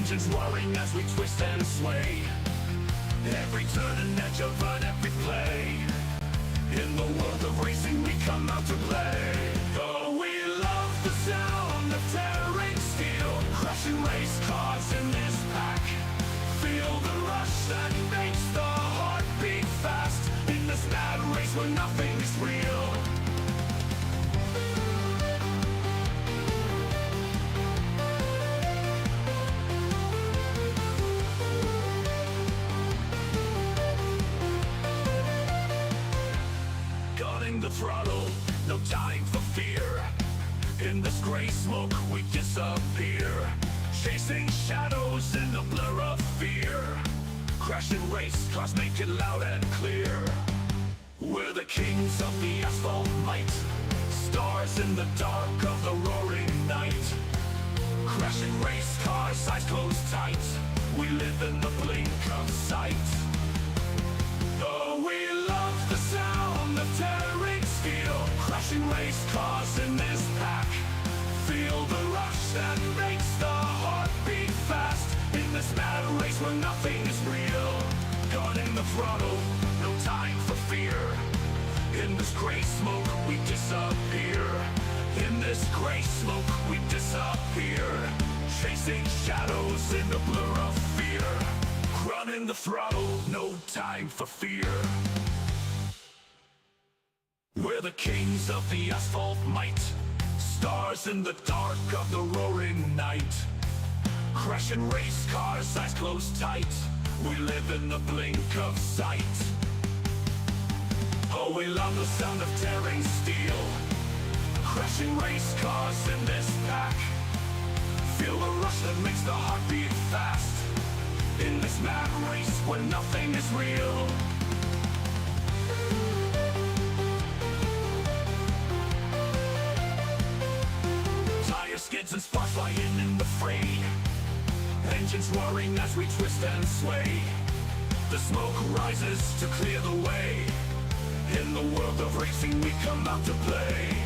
Engines roaring as we twist and sway, every turn and edge of an epic play. In the world of racing we come out to play. Oh, we love the sound of tearing steel, crushing race cars in this pack. Feel the rush that makes the heart beat fast, in this mad race where nothing is real. Guarding the throttle, no time for fear. In this gray smoke we disappear, chasing shadows in the blur of fear. Crashing race cars make it loud and clear. We're the kings of the asphalt might, stars in the dark of the roaring night. Crashing race cars, eyes closed tight, we live in the blink of sight. Oh, we love the sound of tearing steel, crashing race cars in this pack. Feel the rush that makes the heart beat fast, in this mad race where nothing is real. Guarding the throttle, no time for fear. In this gray smoke we disappear. In this gray smoke we disappear, chasing shadows in the blur of fear. Running the throttle, no time for fear. We're the kings of the asphalt might, stars in the dark of the roaring night. Crashing race cars, eyes closed tight, we live in the blink of sight. Oh, we love the sound of tearing steel, crashing race cars in this pack. Feel the rush that makes the heart beat fast, in this mad race where nothing is real. Tire skids and sparks flying in the fray, engines roaring as we twist and sway. The smoke rises to clear the way. In the world of racing we come out to play.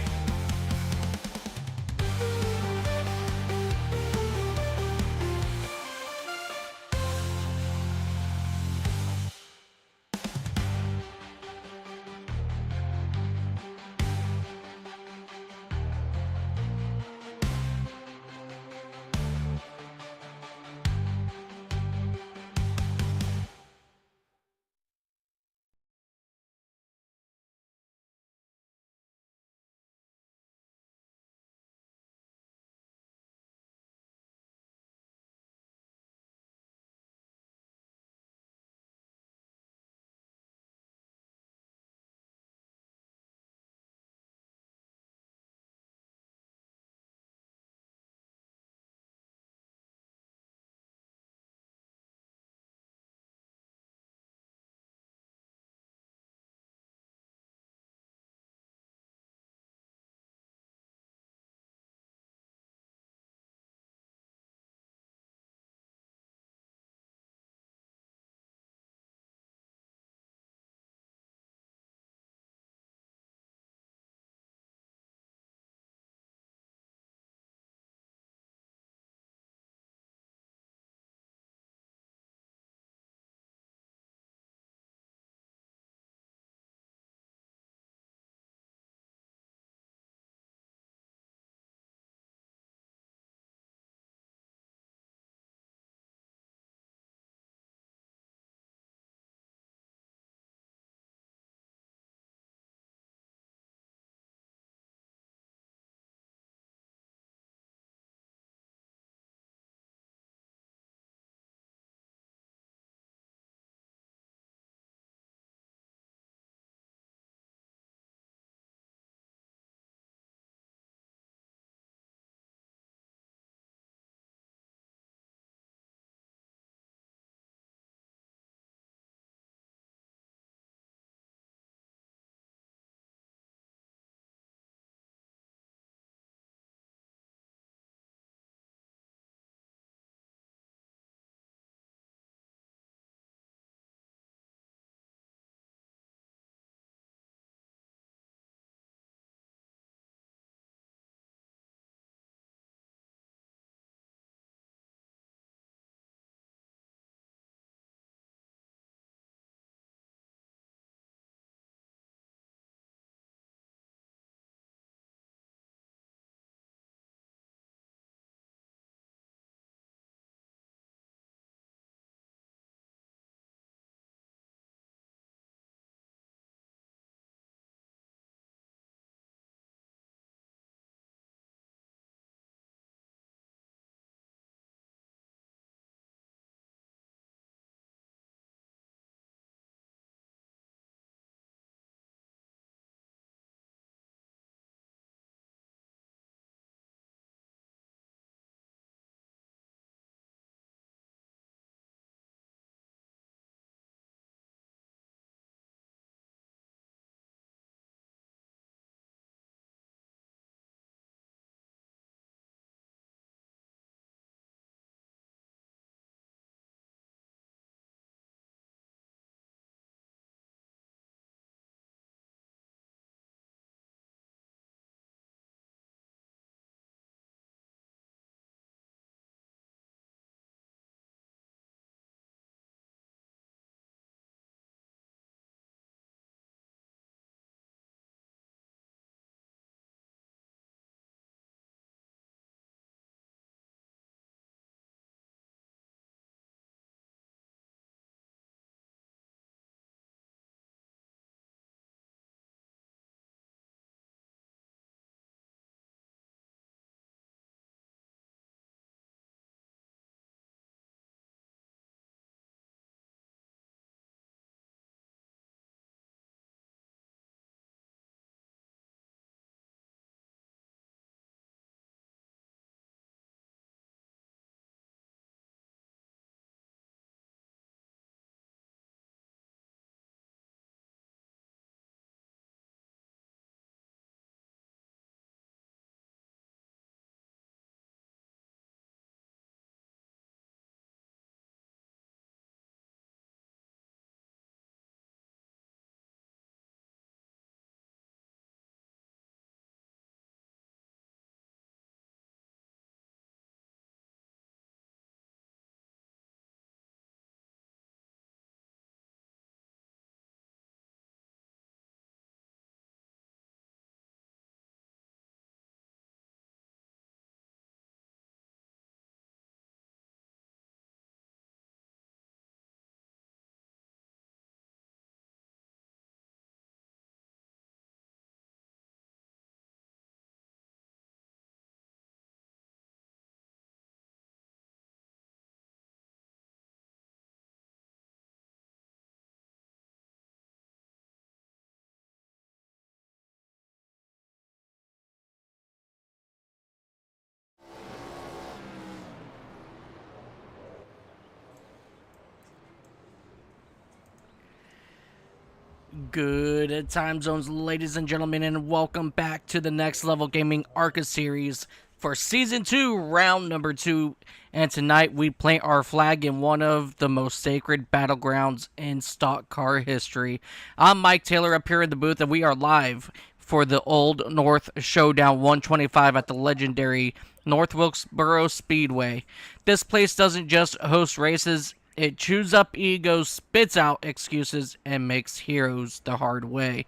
Good time zones, ladies and gentlemen, and welcome back to the Next Level Gaming ARCA Series for Season 2, Round number 2. And tonight we plant our flag in one of the most sacred battlegrounds in stock car history. I'm Mike Taylor up here in the booth, and we are live for the Old North Showdown 125 at the legendary North Wilkesboro Speedway. This place doesn't just host races, it chews up egos, spits out excuses, and makes heroes the hard way.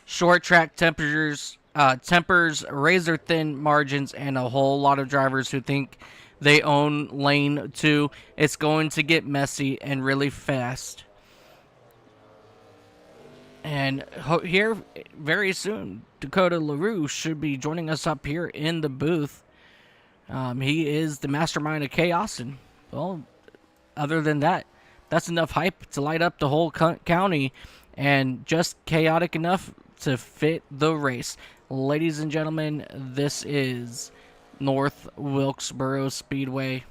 Short track tempers, razor thin margins, and a whole lot of drivers who think they own lane 2. It's going to get messy and really fast. And here, very soon, Dakota LaRue should be joining us up here in the booth. He is the mastermind of chaos, and, well, other than that, that's enough hype to light up the whole county, and just chaotic enough to fit the race. Ladies and gentlemen, this is North Wilkesboro Speedway.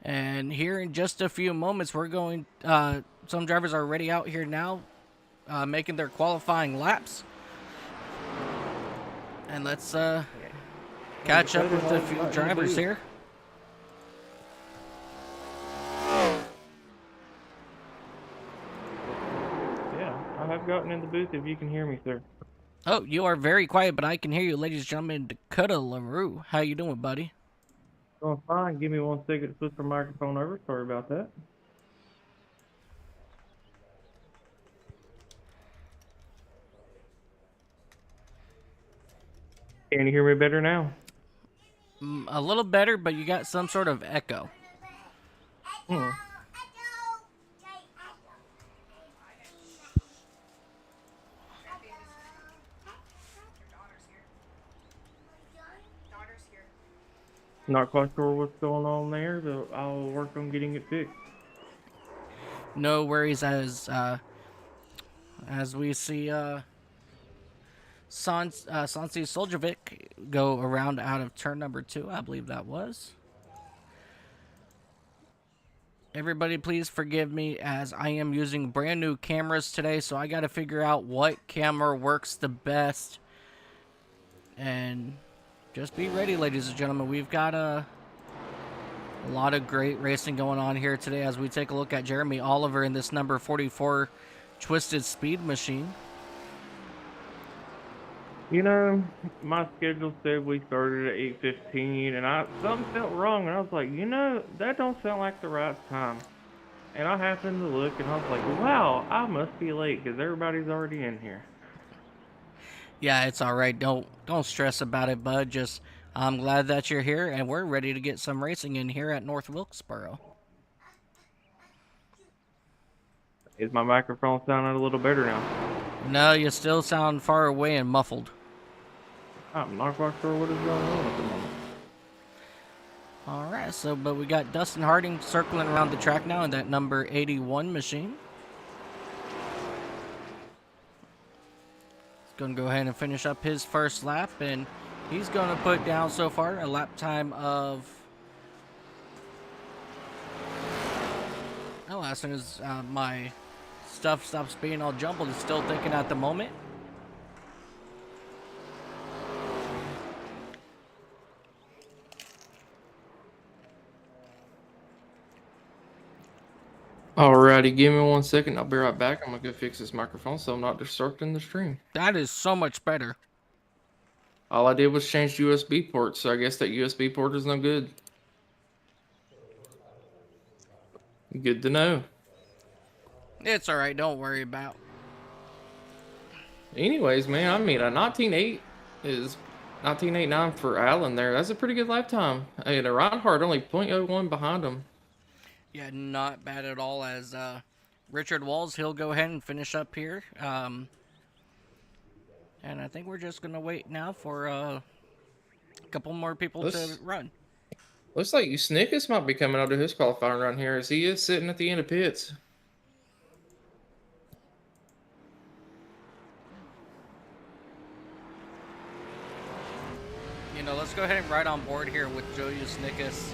And here in just a few moments, we're going, some drivers are already out here now, making their qualifying laps. And let's catch up with a few drivers here. I have gotten in the booth if you can hear me, sir. Oh, you are very quiet, but I can hear you, ladies and gentlemen. Dakota LaRue, how you doing, buddy? Going fine. Give me 1 second to switch the microphone over. Sorry about that. Can you hear me better now? A little better, but you got some sort of echo. Not quite sure what's going on there, but I'll work on getting it fixed. No worries, as we see Sansi Soljovic go around out of turn number 2, I believe that was. Everybody, please forgive me, as I am using brand new cameras today, so I got to figure out what camera works the best. And just be ready, ladies and gentlemen. We've got a lot of great racing going on here today as we take a look at Jeremy Oliver in this number 44 Twisted Speed Machine. You know, my schedule said we started at 8:15, and something felt wrong, and I was like, you know, that don't sound like the right time. And I happened to look, and I was like, wow, I must be late because everybody's already in here. Yeah, it's all right. Don't stress about it, bud. Just I'm glad that you're here, and we're ready to get some racing in here at North Wilkesboro. Is my microphone sounding a little better now? No, you still sound far away and muffled. I'm not quite sure what is going on at the moment. All right, but we got Dustin Harding circling around the track now in that number 81 machine. Going to go ahead and finish up his first lap, and he's going to put down so far a lap time of, oh, as soon as my stuff stops being all jumbled, it's still thinking at the moment. Alrighty, give me 1 second. I'll be right back. I'm gonna go fix this microphone so I'm not disrupting the stream. That is so much better. All I did was change USB ports, so I guess that USB port is no good. Good to know. It's alright, don't worry about. Anyways, man, I mean, a 19.8 is 19.89 for Allen there. That's a pretty good lifetime. And a Reinhardt only 0.01 behind him. Yeah, not bad at all, as Richard Walls, he'll go ahead and finish up here. And I think we're just going to wait now for a couple more people to run. Looks like Snickus might be coming out of his qualifying run here, as he is sitting at the end of pits. You know, let's go ahead and ride on board here with Julius Snickus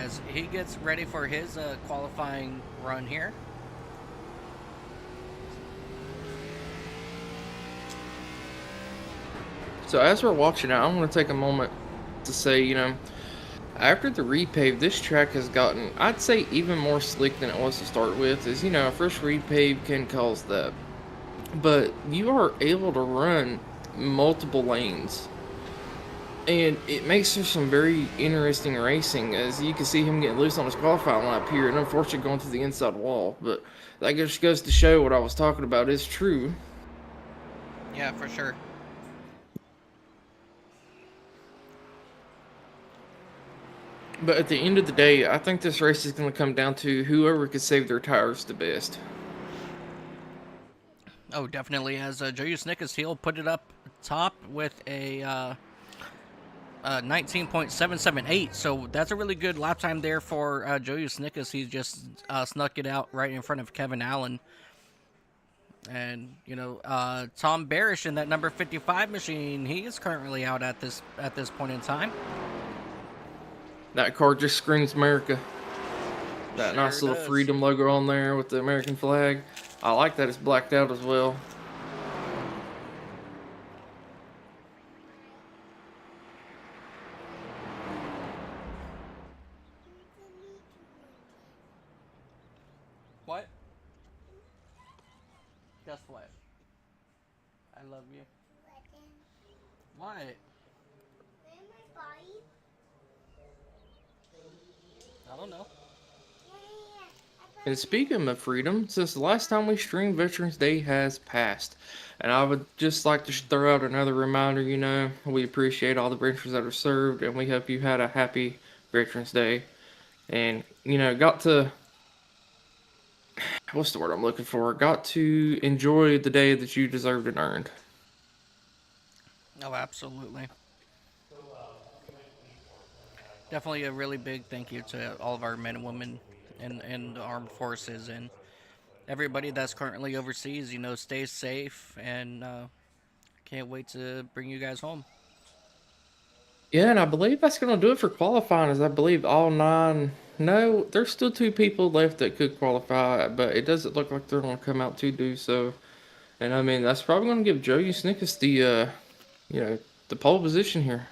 as he gets ready for his qualifying run here. So as we're watching it, I want to take a moment to say, after the repave, this track has gotten, I'd say, even more slick than it was to start with. As a fresh repave can cause that. But you are able to run multiple lanes. And it makes for some very interesting racing, as you can see him getting loose on his qualifying lap here, and unfortunately going to the inside wall. But that just goes to show what I was talking about is true. Yeah, for sure. But at the end of the day, I think this race is going to come down to whoever can save their tires the best. Oh, definitely. As Julius Nickus, he'll put it up top with a 19.778. So that's a really good lap time there for Julius Nickus. He just snuck it out right in front of Kevin Allen. And, Tom Barish in that number 55 machine, he is currently out at this point in time. That car just screams America. That Sure nice little does. freedom logo on there with the American flag. I like that it's blacked out as well. What? Guess what? I love you. What? I don't know. And speaking of freedom, since the last time we streamed, Veterans Day has passed. And I would just like to throw out another reminder, we appreciate all the veterans that are served, and we hope you had a happy Veterans Day. And, got to, what's the word I'm looking for? Got to enjoy the day that you deserved and earned. Oh, absolutely. Definitely a really big thank you to all of our men and women in the armed forces and everybody that's currently overseas. Stay safe, and can't wait to bring you guys home. Yeah, and I believe that's going to do it for qualifying, as I believe all 9... No, there's still 2 people left that could qualify, but it doesn't look like they're going to come out to do so. And, I mean, that's probably going to give Joey Snickus the pole position here.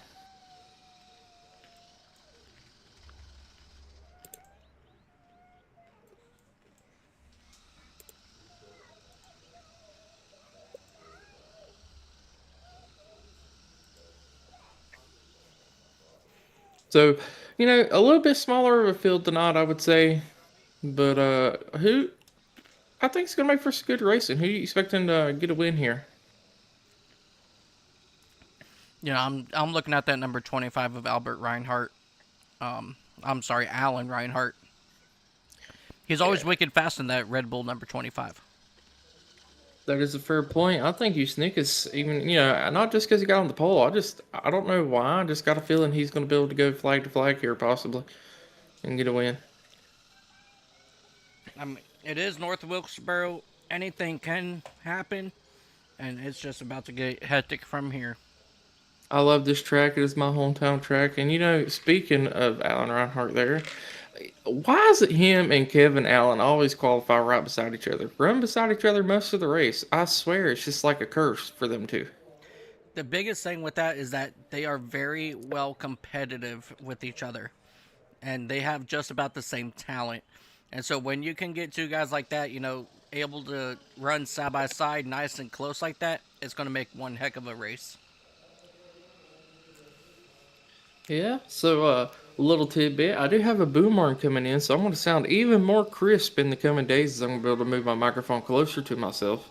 So, a little bit smaller of a field tonight, I would say. But who I think is going to make for some good racing. Who are you expecting to get a win here? I'm looking at that number 25 of Albert Reinhardt. I'm sorry, Alan Reinhardt. He's always wicked fast in that Red Bull number 25. That is a fair point. I think Snickus, even, not just because he got on the pole. I don't know why. I just got a feeling he's going to be able to go flag to flag here, possibly, and get a win. I mean, it is North Wilkesboro. Anything can happen, and it's just about to get hectic from here. I love this track. It is my hometown track. And, speaking of Alan Reinhardt there, why is it him and Kevin Allen always qualify right beside each other? Run beside each other most of the race. I swear it's just like a curse for them two. The biggest thing with that is that they are very well competitive with each other. And they have just about the same talent. And so when you can get 2 guys like that, able to run side by side nice and close like that, it's going to make one heck of a race. Yeah, so little tidbit. I do have a boomerang coming in, so I'm going to sound even more crisp in the coming days as I'm going to be able to move my microphone closer to myself.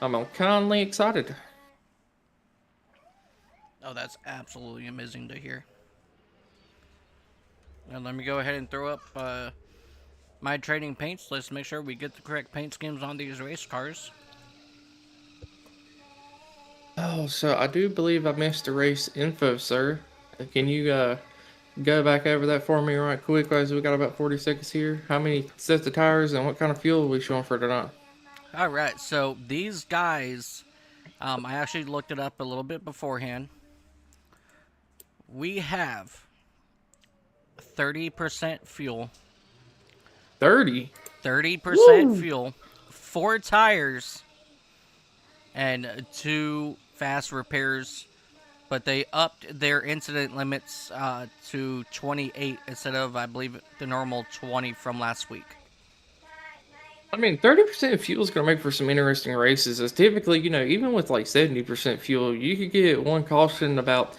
I'm kindly excited. Oh, that's absolutely amazing to hear. And let me go ahead and throw up my trading paints. Let's make sure we get the correct paint schemes on these race cars. Oh, so I do believe I missed the race info, sir. Can you go back over that for me right quick, as we got about 40 seconds here? How many sets of tires and what kind of fuel are we showing for tonight? All right, so these guys, I actually looked it up a little bit beforehand. We have 30% fuel. 30? 30% fuel, 4 tires, and 2 fast repairs, but they upped their incident limits to 28 instead of, I believe, the normal 20 from last week. I mean, 30% fuel is going to make for some interesting races. As typically, you know, even with like 70% fuel, you could get one caution about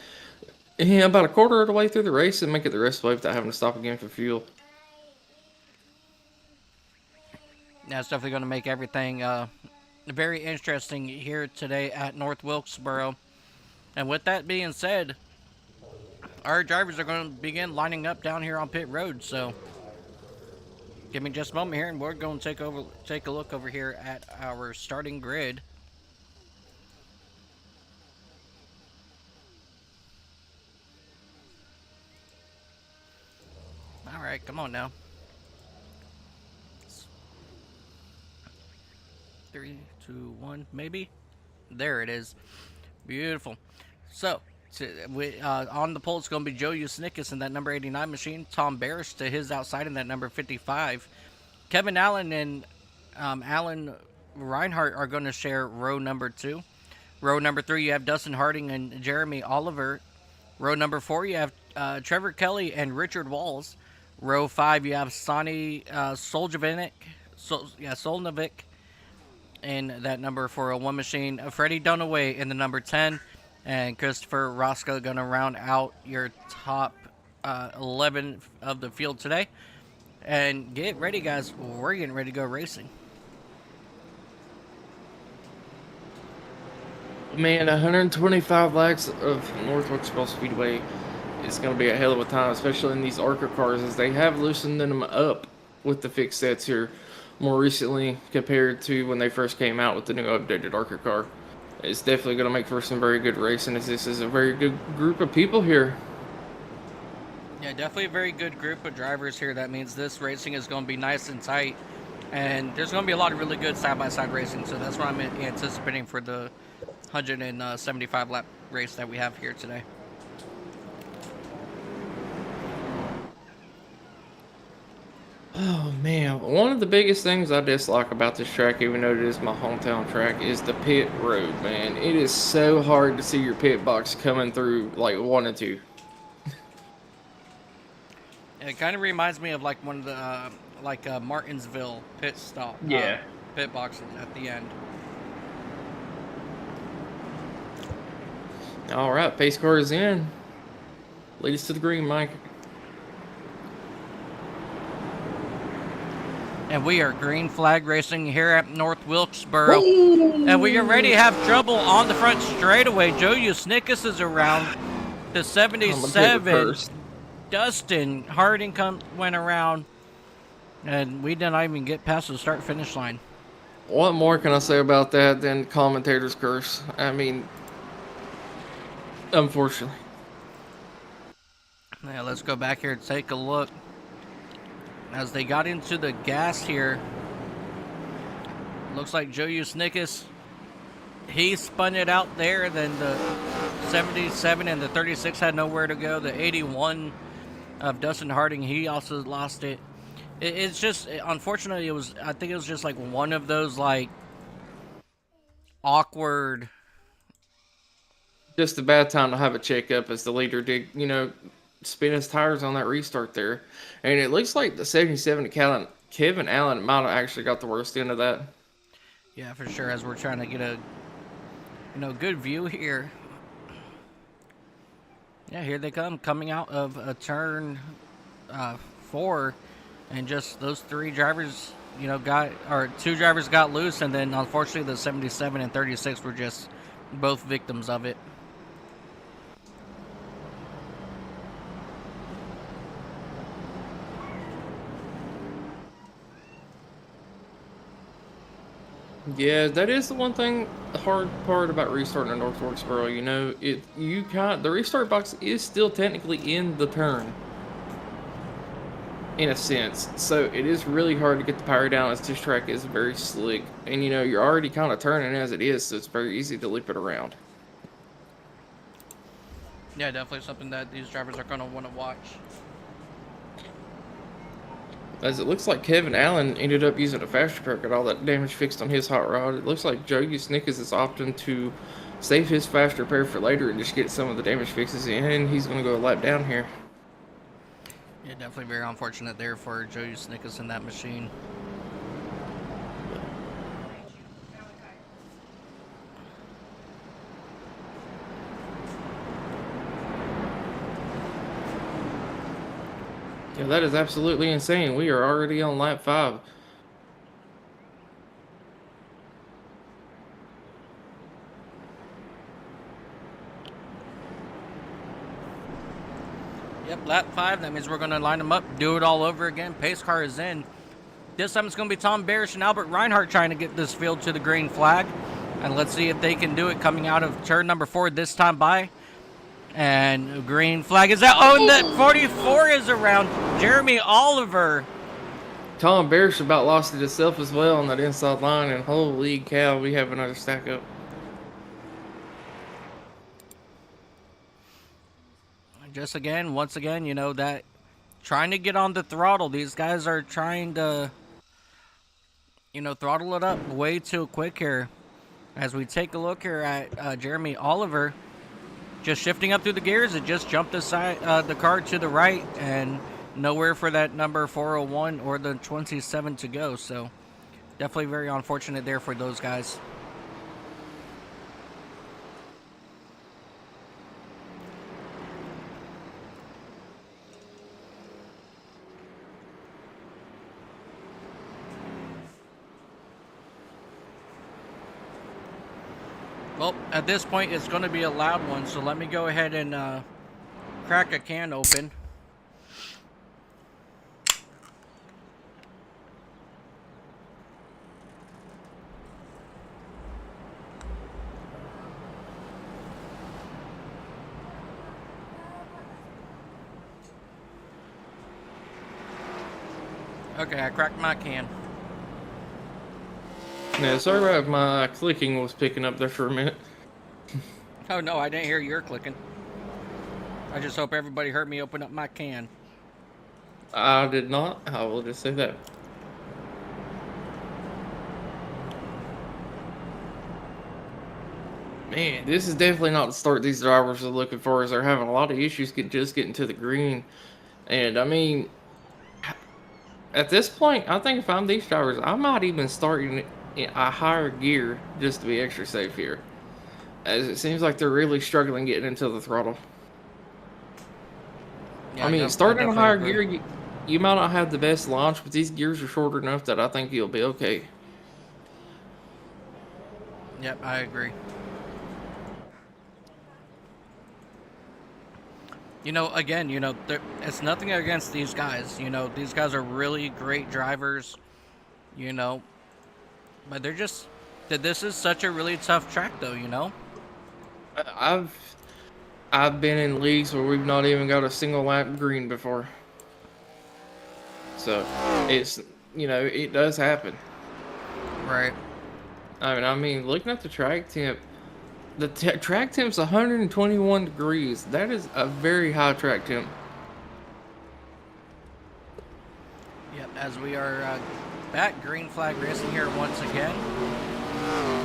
a quarter of the way through the race and make it the rest of the way without having to stop again for fuel. That's definitely going to make everything very interesting here today at North Wilkesboro. And with that being said, our drivers are going to begin lining up down here on pit road. So give me just a moment here, and we're going to take a look over here at our starting grid. All right, come on now. 3, 2, 1, maybe. There it is. Beautiful. So, on the pole, it's going to be Joe Usnickus in that number 89 machine. Tom Barris to his outside in that number 55. Kevin Allen and Alan Reinhardt are going to share row number 2. Row number 3, you have Dustin Harding and Jeremy Oliver. Row number 4, you have Trevor Kelly and Richard Walls. Row 5, you have Sonny Solnovic in that number 401 machine. Freddie Dunaway in the number 10. And Christopher Roscoe going to round out your top 11 of the field today. And get ready, guys. We're getting ready to go racing. Man, 125 laps of North Wilkesboro Speedway is going to be a hell of a time, especially in these ARCA cars, as they have loosened them up with the fixed sets here more recently compared to when they first came out with the new updated ARCA car. It's definitely going to make for some very good racing, as this is a very good group of people here. Yeah, definitely a very good group of drivers here. That means this racing is going to be nice and tight. And there's going to be a lot of really good side-by-side racing. So that's what I'm anticipating for the 175 lap race that we have here today. Oh man, one of the biggest things I dislike about this track, even though it is my hometown track, is the pit road, man. It is so hard to see your pit box coming through like 1 and 2. It kind of reminds me of like one of the Martinsville pit stop. Yeah. Pit boxes at the end. All right, pace car is in. Lead us to the green, Mike. And we are green flag racing here at North Wilkesboro. Ooh. And we already have trouble on the front straightaway. Joe Usnickus is around the 77. Dustin Harding went around. And we did not even get past the start-finish line. What more can I say about that than commentator's curse? I mean, unfortunately. Yeah, let's go back here and take a look. As they got into the gas here, looks like Joe Usnickus, he spun it out there. Then the 77 and the 36 had nowhere to go. The 81 of Dustin Harding, he also lost it. It's just, unfortunately, I think it was just like one of those like awkward. Just a bad time to have a checkup, as the leader did, spin his tires on that restart there. And it looks like the 77 Kevin Allen might have actually got the worst end of that. Yeah, for sure, as we're trying to get a good view here. Yeah, here they come, coming out of a turn 4, and just those 3 drivers, two drivers got loose, and then unfortunately the 77 and 36 were just both victims of it. Yeah, that is the one thing, the hard part about restarting in North Wilkesboro. The restart box is still technically in the turn, in a sense. So it is really hard to get the power down, as this track is very slick. And you're already kind of turning as it is, so it's very easy to loop it around. Yeah, definitely something that these drivers are going to want to watch. As it looks like Kevin Allen ended up using a faster truck, got all that damage fixed on his hot rod. It looks like Joe Usnickus is opting to save his fast repair for later and just get some of the damage fixes in, and he's going to go a lap down here. Yeah, definitely very unfortunate there for Joey Snickers in that machine. Yeah, that is absolutely insane. We are already on lap 5. Yep, lap 5. That means we're going to line them up, do it all over again. Pace car is in. This time it's going to be Tom Barish and Albert Reinhardt trying to get this field to the green flag. And let's see if they can do it coming out of turn number 4 this time by. And green flag is out. Oh, and that 44 is around. Jeremy Oliver. Tom Barish about lost it himself as well on that inside line, and holy cow, we have another stack up. Just again, once again, you know, that trying to get on the throttle. These guys are trying to, you know, throttle it up way too quick here. As we take a look here at Jeremy Oliver, just shifting up through the gears, it just jumped the car to the right, and nowhere for that number 401 or the 27 to go. So definitely very unfortunate there for those guys. Well, at this point, it's going to be a loud one, so let me go ahead and crack a can open. Okay, I cracked my can. Yeah, sorry if my clicking was picking up there for a minute. Oh no, I didn't hear your clicking. I just hope everybody heard me open up my can. I did not. I will just say that. Man, this is definitely not the start these drivers are looking for, as they're having a lot of issues just getting to the green. And I mean, at this point, I think if I'm these drivers, I might even start in a higher gear just to be extra safe here, as it seems like they're really struggling getting into the throttle. Yeah, I mean, starting in a higher gear, you might not have the best launch, but these gears are short enough that I think you'll be okay. Yep, I agree. You know, again, you know, it's nothing against these guys. You know, these guys are really great drivers, you know. But they're just, this is such a really tough track, though, you know. I've been in leagues where we've not even got a single lap green before. So, it's, you know, it does happen. Right. I mean, looking at the track temp, the track temp's 121 degrees. That is a very high track temp. Yep, as we are back green flag racing here once again.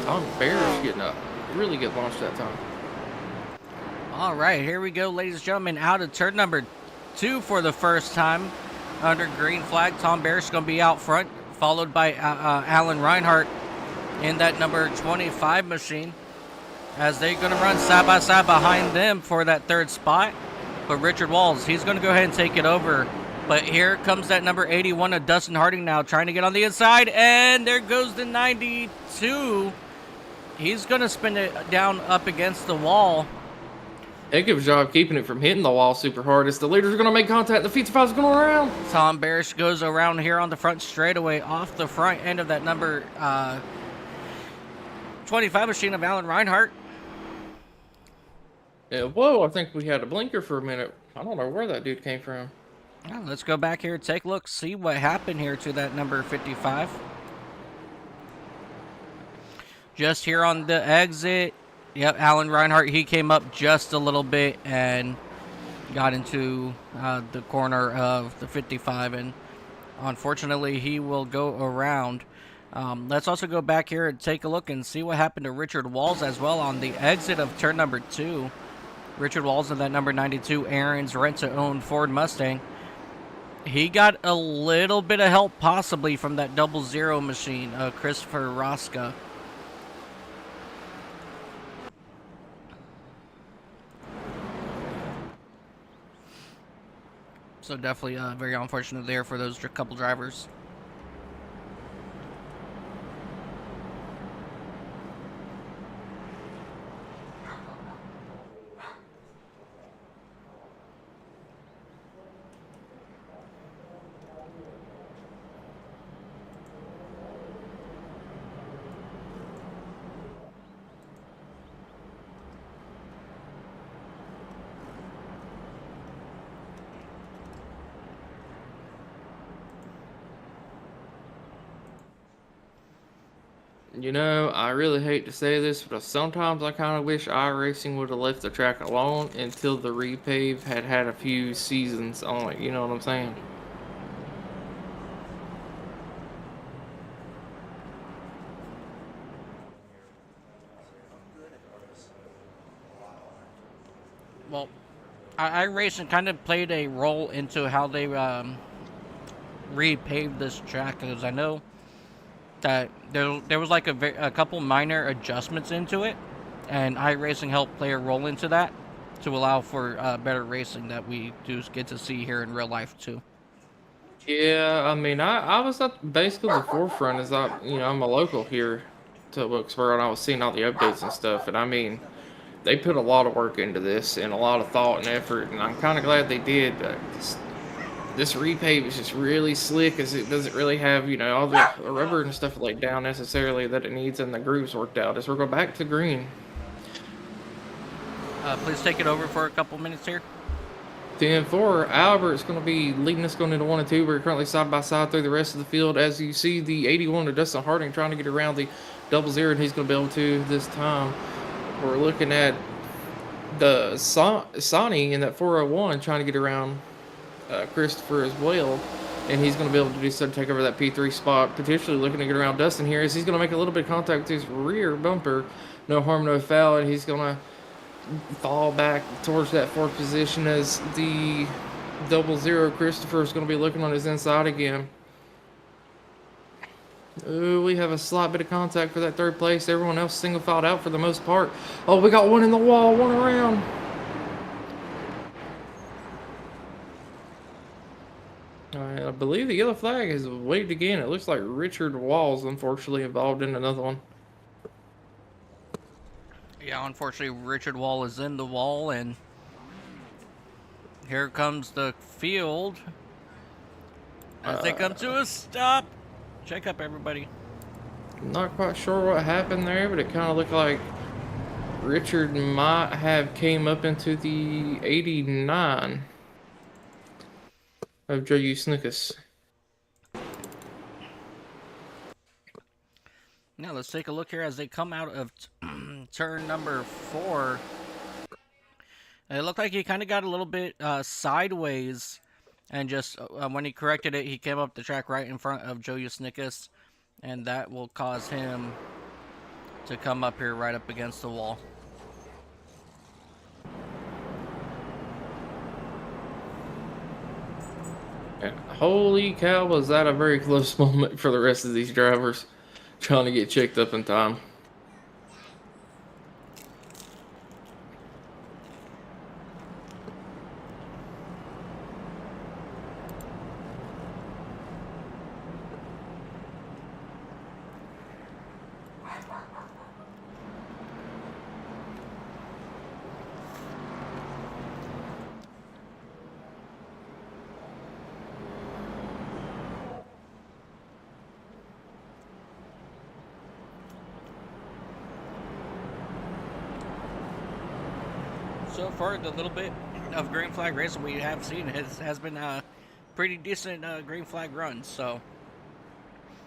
Tom Bear's getting a really good launch that time. All right, here we go, ladies and gentlemen, out of turn number 2 for the first time under green flag. Tom Bear's going to be out front, followed by Alan Reinhardt in that number 25 machine, as they're going to run side by side behind them for that 3rd spot. But Richard Walls, he's going to go ahead and take it over. But here comes that number 81 of Dustin Harding now, trying to get on the inside, and there goes the 92. He's going to spin it down up against the wall. Heck of a job keeping it from hitting the wall super hard, as the leaders are going to make contact. The 55 is going around. Tom Barish goes around here on the front straightaway off the front end of that number 25 machine of Alan Reinhardt. Yeah, whoa, I think we had a blinker for a minute. I don't know where that dude came from. Yeah, let's go back here, take a look, see what happened here to that number 55. Just here on the exit. Yep, Alan Reinhardt, he came up just a little bit and got into the corner of the 55, and unfortunately he will go around. Let's also go back here and take a look and see what happened to Richard Walls as well on the exit of turn number 2. Richard Walls in that number 92 Aaron's rent-to-own Ford Mustang. He got a little bit of help possibly from that 00 machine, Christopher Rosca. So definitely very unfortunate there for those couple drivers. You know, I really hate to say this, but sometimes I kind of wish iRacing would have left the track alone until the repave had a few seasons on it. You know what I'm saying? Well, iRacing kind of played a role into how they repaved this track, because I know that there was like a couple minor adjustments into it, and iRacing helped play a role into that to allow for better racing that we do get to see here in real life too. Yeah, I mean, I was at basically the forefront as I'm a local here to Wilkesboro, and I was seeing all the updates and stuff, and I mean, they put a lot of work into this and a lot of thought and effort, and I'm kind of glad they did. This repave is just really slick, as it doesn't really have, all the rubber and stuff laid down necessarily that it needs, and the grooves worked out. As we're going back to green. Please take it over for a couple minutes here. 10-4, Albert's going to be leading us going into 1 and 2. We're currently side by side through the rest of the field. As you see, the 81 of Dustin Harding trying to get around the 00, and he's going to be able to this time. We're looking at the Sonny in that 401 trying to get around Christopher as well, and he's going to be able to do so to take over that P3 spot, potentially looking to get around Dustin here, as he's going to make a little bit of contact with his rear bumper. No harm, no foul, and he's going to fall back towards that 4th position as the 00 Christopher is going to be looking on his inside again. Ooh, we have a slight bit of contact for that 3rd place. Everyone else single filed out for the most part. Oh, we got one in the wall, one around. Alright, I believe the yellow flag is waved again. It looks like Richard Walls, unfortunately, involved in another one. Yeah, unfortunately, Richard Wall is in the wall, and here comes the field as they come to a stop. Check up, everybody. Not quite sure what happened there, but it kind of looked like Richard might have came up into the 89 of J.U. Snickus. Now let's take a look here as they come out of turn number 4. It looked like he kind of got a little bit sideways, and just when he corrected it, he came up the track right in front of Joe Snickus, and that will cause him to come up here right up against the wall. And holy cow, was that a very close moment for the rest of these drivers trying to get checked up in time. So far, the little bit of green flag racing we have seen has been a pretty decent green flag run. So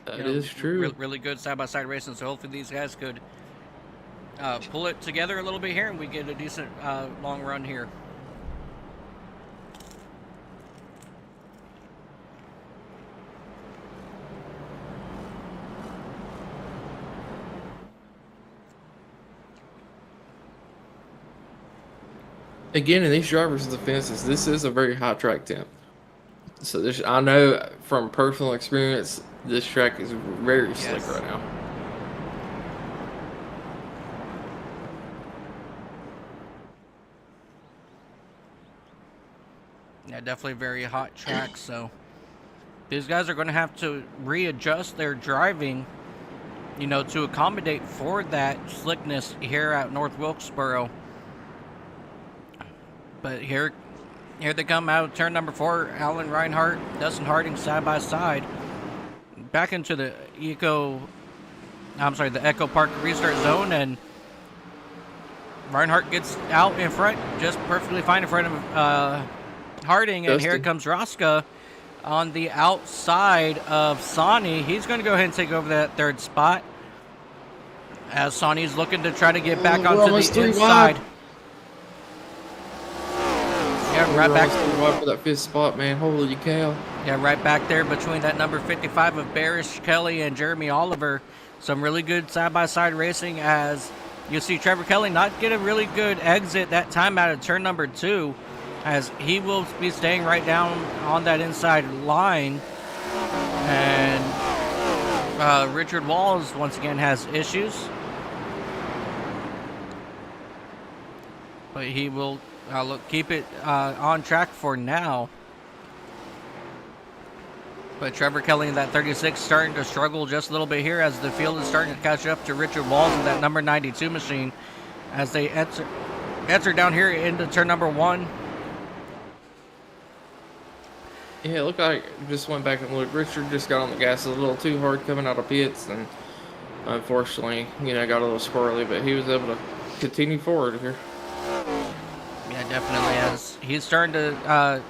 That is true. Really good side-by-side racing. So hopefully these guys could pull it together a little bit here, and we get a decent long run here. Again, in these drivers' defenses, this is a very high track temp. So this, I know from personal experience, this track is very slick right now. Yeah, definitely very hot track, so these guys are going to have to readjust their driving, you know, to accommodate for that slickness here at North Wilkesboro. But here they come out of turn number 4. Alan Reinhardt, Dustin Harding side by side. Back into the Echo Park restart zone, and Reinhardt gets out in front, just perfectly fine in front of Harding, and here comes Roska on the outside of Sonny. He's going to go ahead and take over that third spot, as Sonny's looking to try to get back onto the inside. Yeah, right back for that 5th spot, man. Holy cow. Yeah, right back there between that number 55 of Barish Kelly and Jeremy Oliver. Some really good side-by-side racing, as you see Trevor Kelly not get a really good exit that time out of turn number 2, as he will be staying right down on that inside line. And Richard Walls once again has issues, but he will keep it on track for now. But Trevor Kelly in that 36 starting to struggle just a little bit here, as the field is starting to catch up to Richard Walls in that number 92 machine, as they enter down here into turn number 1. Yeah, it looked like, just went back and looked, Richard just got on the gas a little too hard coming out of pits, and unfortunately, you know, got a little squirrely, but he was able to continue forward here. Yeah, definitely, as he's starting to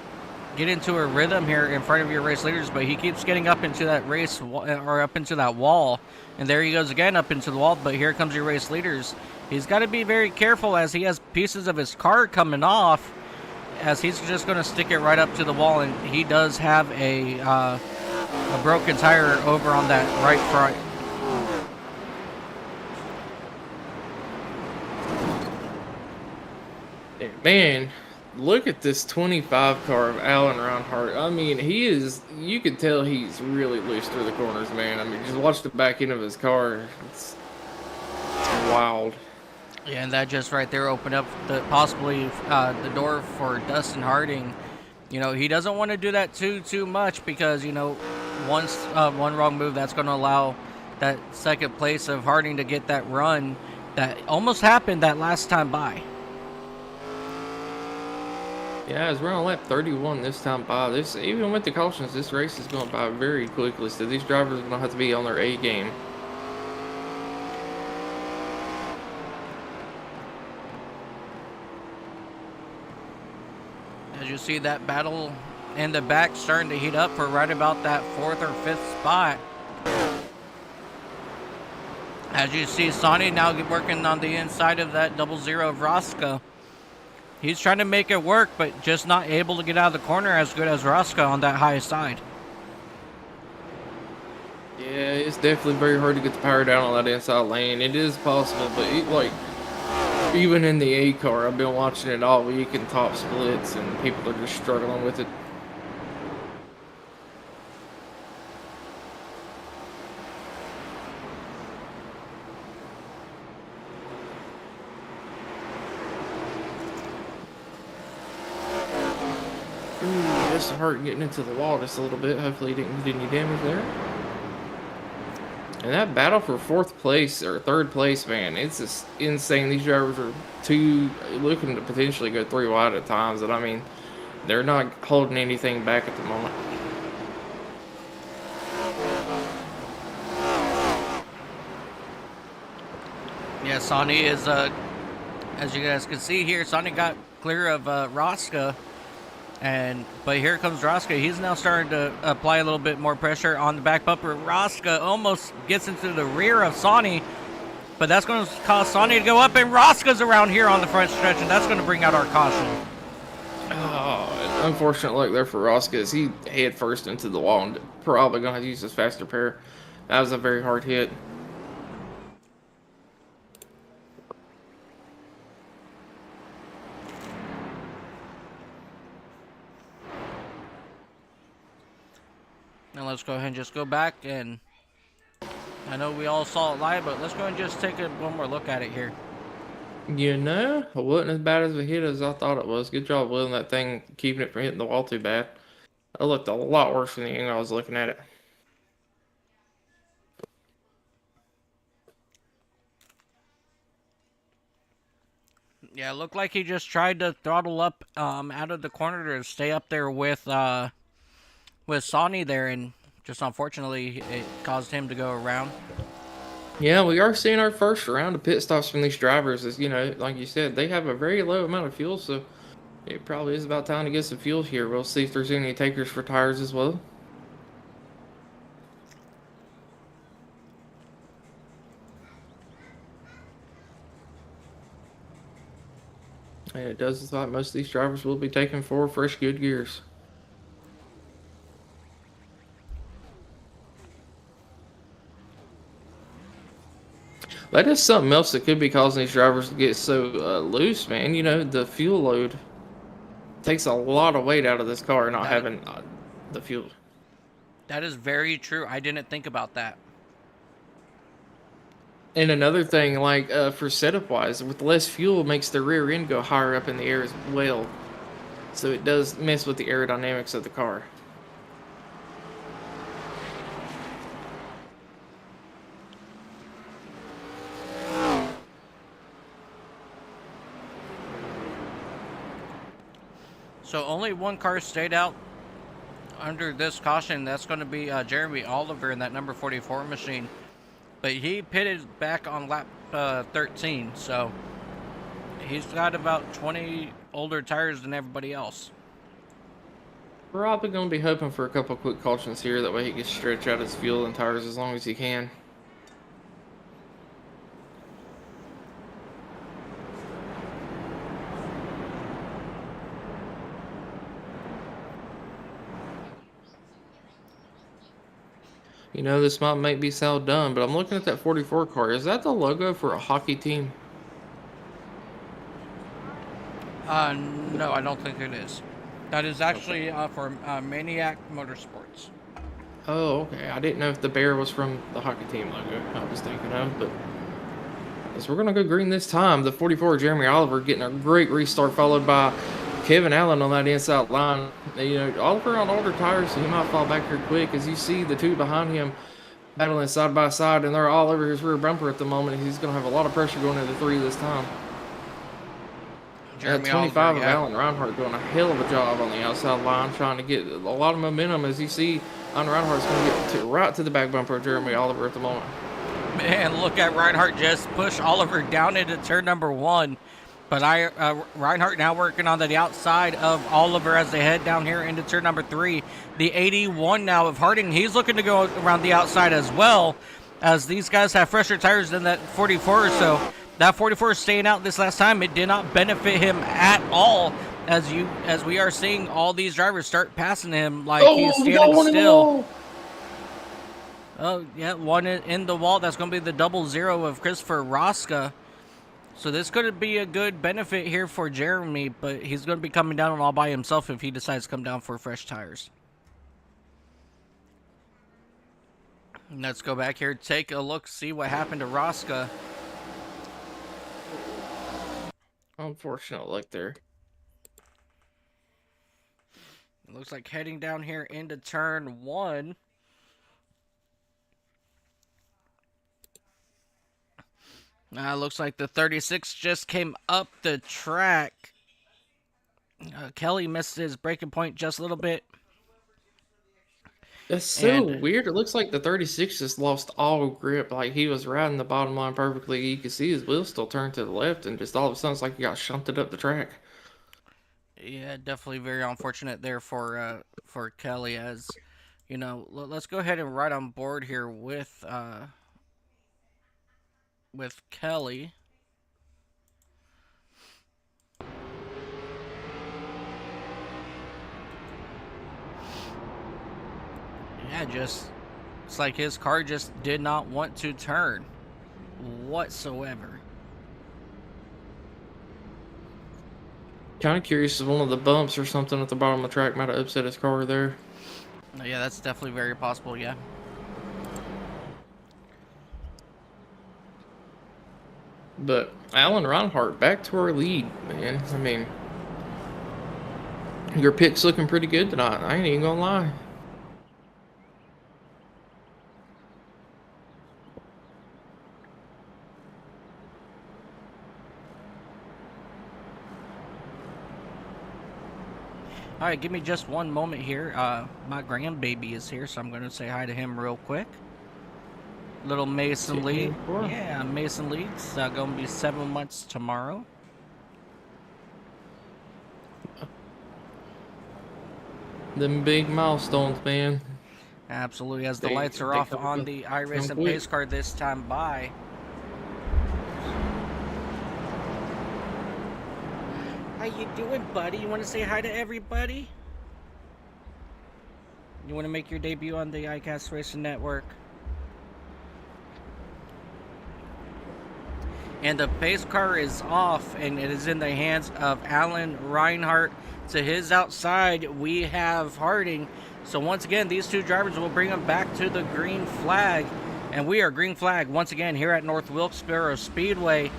get into a rhythm here in front of your race leaders, but he keeps getting up into that race, or up into that wall, and there he goes again up into the wall. But here comes your race leaders. He's got to be very careful, as he has pieces of his car coming off, as he's just going to stick it right up to the wall, and he does have a broken tire over on that right front. Man, look at this 25 car of Alan Reinhardt. I mean, you could tell he's really loose through the corners, man. I mean, just watch the back end of his car. It's wild. Yeah, and that just right there opened up possibly the door for Dustin Harding. You know, he doesn't want to do that too much, because, you know, once one wrong move, that's going to allow that second place of Harding to get that run that almost happened that last time by. Yeah, it's around lap 31 this time by. Even with the cautions, this race is going by very quickly, so these drivers are going to have to be on their A game. As you see that battle in the back starting to heat up for right about that 4th or 5th spot. As you see Sonny now working on the inside of that 00 of Roska. He's trying to make it work, but just not able to get out of the corner as good as Roska on that high side. Yeah, it's definitely very hard to get the power down on that inside lane. It is possible, but even in the A car, I've been watching it all week in top splits, and people are just struggling with it. Just hurt getting into the wall just a little bit. Hopefully he didn't get any damage there. And that battle for 4th place or 3rd place, man, it's just insane. These drivers are looking to potentially go 3 wide at times, and I mean, they're not holding anything back at the moment. Yeah, Sonny is, as you guys can see here, Sonny got clear of Roska. But here comes Roska. He's now starting to apply a little bit more pressure on the back bumper. Roska almost gets into the rear of Sonny, but that's going to cause Sonny to go up, and Roska's around here on the front stretch, and that's going to bring out our caution. Oh, unfortunate luck there for Roska, as he head first into the wall and probably going to have to use his faster pair. That was a very hard hit. Now let's go ahead and just go back, and I know we all saw it live, but let's go ahead and just take one more look at it here. You know, it wasn't as bad as a hit as I thought it was. Good job wheeling that thing, keeping it from hitting the wall too bad. It looked a lot worse from the angle I was looking at it. Yeah, it looked like he just tried to throttle up out of the corner to stay up there with Sonny there, and just unfortunately it caused him to go around. Yeah, we are seeing our first round of pit stops from these drivers. As you know, like you said, they have a very low amount of fuel, so it probably is about time to get some fuel here. We'll see if there's any takers for tires as well. And it does look like most of these drivers will be taking 4 fresh good gears. That is something else that could be causing these drivers to get so loose, man. You know, the fuel load takes a lot of weight out of this car not having the fuel. That is very true. I didn't think about that. And another thing, like for setup wise, with less fuel makes the rear end go higher up in the air as well. So it does mess with the aerodynamics of the car. So only one car stayed out under this caution. That's going to be Jeremy Oliver in that number 44 machine. But he pitted back on lap 13, so he's got about 20 older tires than everybody else. Probably going to be hoping for a couple quick cautions here. That way he can stretch out his fuel and tires as long as he can. You know, this might be so dumb, but I'm looking at that 44 car. Is that the logo for a hockey team? No, I don't think it is. That is actually for Maniac Motorsports. Oh, okay. I didn't know if the bear was from the hockey team logo I was thinking of, but so we're going to go green this time. The 44, Jeremy Oliver, getting a great restart, followed by Kevin Allen on that inside line. You know, Oliver on older tires, so he might fall back here quick. As you see the two behind him battling side by side, and they're all over his rear bumper at the moment. He's going to have a lot of pressure going into 3 this time. Jeremy 25 Oliver, of yeah. Alan Reinhardt doing a hell of a job on the outside line, trying to get a lot of momentum. As you see, Alan Reinhardt's going to get right to the back bumper of Jeremy Oliver at the moment. Man, look at Reinhardt just push Oliver down into turn number 1. But Reinhardt now working on the outside of Oliver as they head down here into turn number 3. The 81 now of Harding, he's looking to go around the outside as well, as these guys have fresher tires than that 44. So that 44 is staying out this last time. It did not benefit him at all, as we are seeing all these drivers start passing him like he's standing still. Oh, yeah, one in the wall. That's going to be the 00 of Christopher Rosca. So this could be a good benefit here for Jeremy, but he's going to be coming down all by himself if he decides to come down for fresh tires. Let's go back here, take a look, see what happened to Rosca. Unfortunate luck there. It looks like heading down here into turn 1. Looks like the 36 just came up the track. Kelly missed his braking point just a little bit. That's so weird. It looks like the 36 just lost all grip. Like he was riding the bottom line perfectly. You can see his wheels still turned to the left, and just all of a sudden it's like he got shunted up the track. Yeah, definitely very unfortunate there for Kelly. As you know, let's go ahead and ride on board here with Kelly. Yeah, it's like his car just did not want to turn whatsoever. Kind of curious if one of the bumps or something at the bottom of the track might have upset his car there. Yeah, that's definitely very possible, yeah. But Alan Reinhardt back to our lead, man. I mean, your pick's looking pretty good tonight. I ain't even gonna lie. All right, give me just one moment here. My grandbaby is here, so I'm going to say hi to him real quick. Little Mason Lee. Yeah, Mason Lee's going to be 7 months tomorrow. Them big milestones, man. Absolutely, as the lights are off on the iRace and pace car this time by. How you doing, buddy? You want to say hi to everybody? You want to make your debut on the iCast Racing Network? And the pace car is off, and it is in the hands of Alan Reinhardt. To his outside, we have Harding. So once again, these two drivers will bring them back to the green flag. And we are green flag once again here at North Wilkesboro Speedway.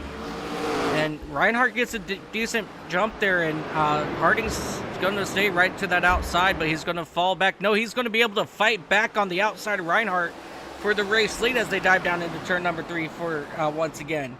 And Reinhardt gets a decent jump there, and Harding's going to stay right to that outside, but he's going to fall back. No, he's going to be able to fight back on the outside of Reinhardt for the race lead as they dive down into turn number 3 for once again.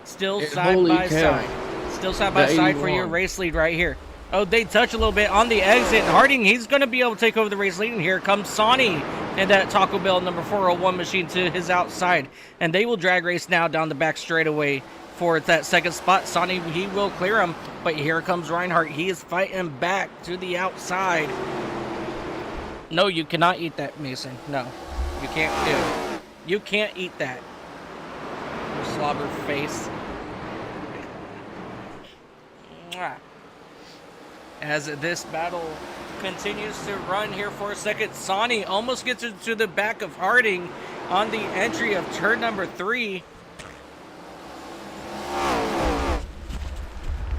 Still side by side. Still side by side for your race lead right here. Oh, they touch a little bit on the exit. Harding, he's going to be able to take over the race lead. And here comes Sonny and that Taco Bell number 401 machine to his outside. And they will drag race now down the back straightaway for that second spot. Sonny, he will clear him. But here comes Reinhardt. He is fighting back to the outside. No, you cannot eat that, Mason. No, you can't do it. You can't eat that. You slobber face. As this battle continues to run here for a second, Sonny almost gets into the back of Harding on the entry of turn number 3.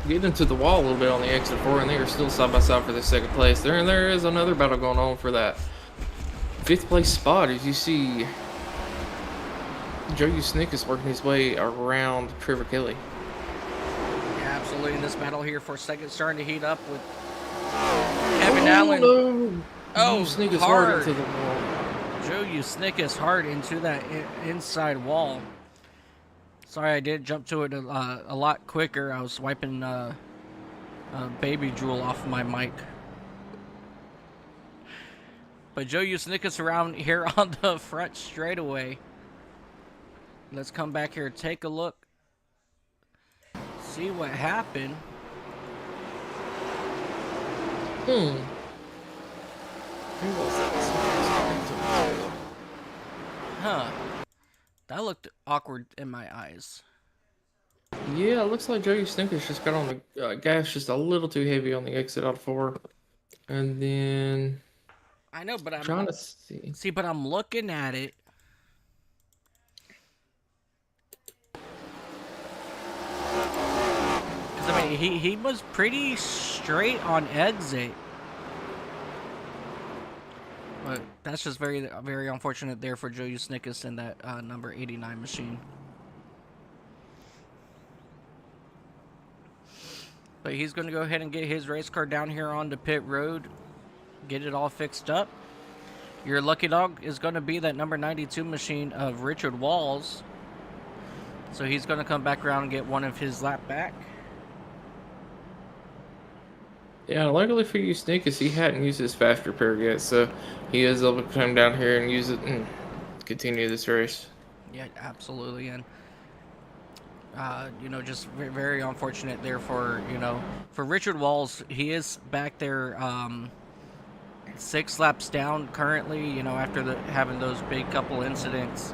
Getting into the wall a little bit on the exit 4, and they are still side by side for the second place. There is another battle going on for that 5th place spot. As you see, Joe Usnick is working his way around Trevor Kelly. Absolutely, in this battle here for second, starting to heat up with Evan Allen. No. Oh, Usnick is hard into the wall. Joe Usnick is hard into that inside wall. Sorry, I did jump to it a lot quicker. I was wiping baby drool off my mic. But Joe Usnick is around here on the front straightaway. Let's come back here, take a look. See what happened. Who was that? Huh. That looked awkward in my eyes. Yeah, it looks like Joe Usnick just got on the gas just a little too heavy on the exit out of 4. And then... I know, but I'm trying to see. See, but I'm looking at it. I mean, he was pretty straight on exit. But that's just very, very unfortunate there for Joe Usnick and that number 89 machine. But he's going to go ahead and get his race car down here onto pit road. Get it all fixed up. Your lucky dog is going to be that number 92 machine of Richard Walls. So he's going to come back around and get one of his lap back. Yeah, luckily for you, Sneak, is he hadn't used his fast repair yet, so he is able to come down here and use it and continue this race. Yeah, absolutely, and you know, just very unfortunate there for for Richard Walls. He is back there 6 laps down currently. You know, after having those big couple incidents.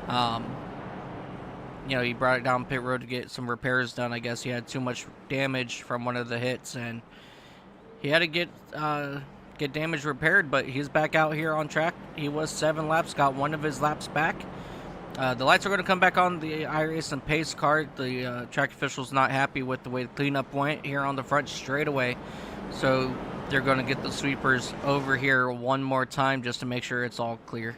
You know, he brought it down pit road to get some repairs done. I guess he had too much damage from one of the hits, and he had to get damage repaired, but he's back out here on track. He was 7 laps, got one of his laps back. The lights are going to come back on the iRace and pace car. The track official's not happy with the way the cleanup went here on the front straightaway. So they're going to get the sweepers over here one more time just to make sure it's all clear.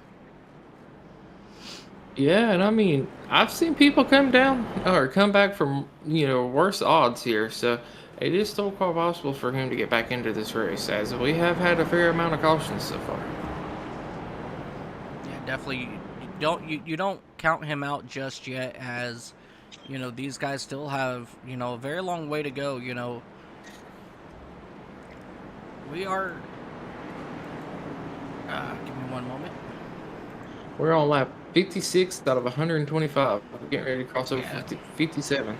Yeah, and I mean, I've seen people come down or come back from, worse odds here. So it is still quite possible for him to get back into this race, as we have had a fair amount of cautions so far. Yeah, definitely. You don't count him out just yet, as these guys still have a very long way to go. We are. Give me one moment. We're on lap 56 out of 125. We're getting ready to cross over 57.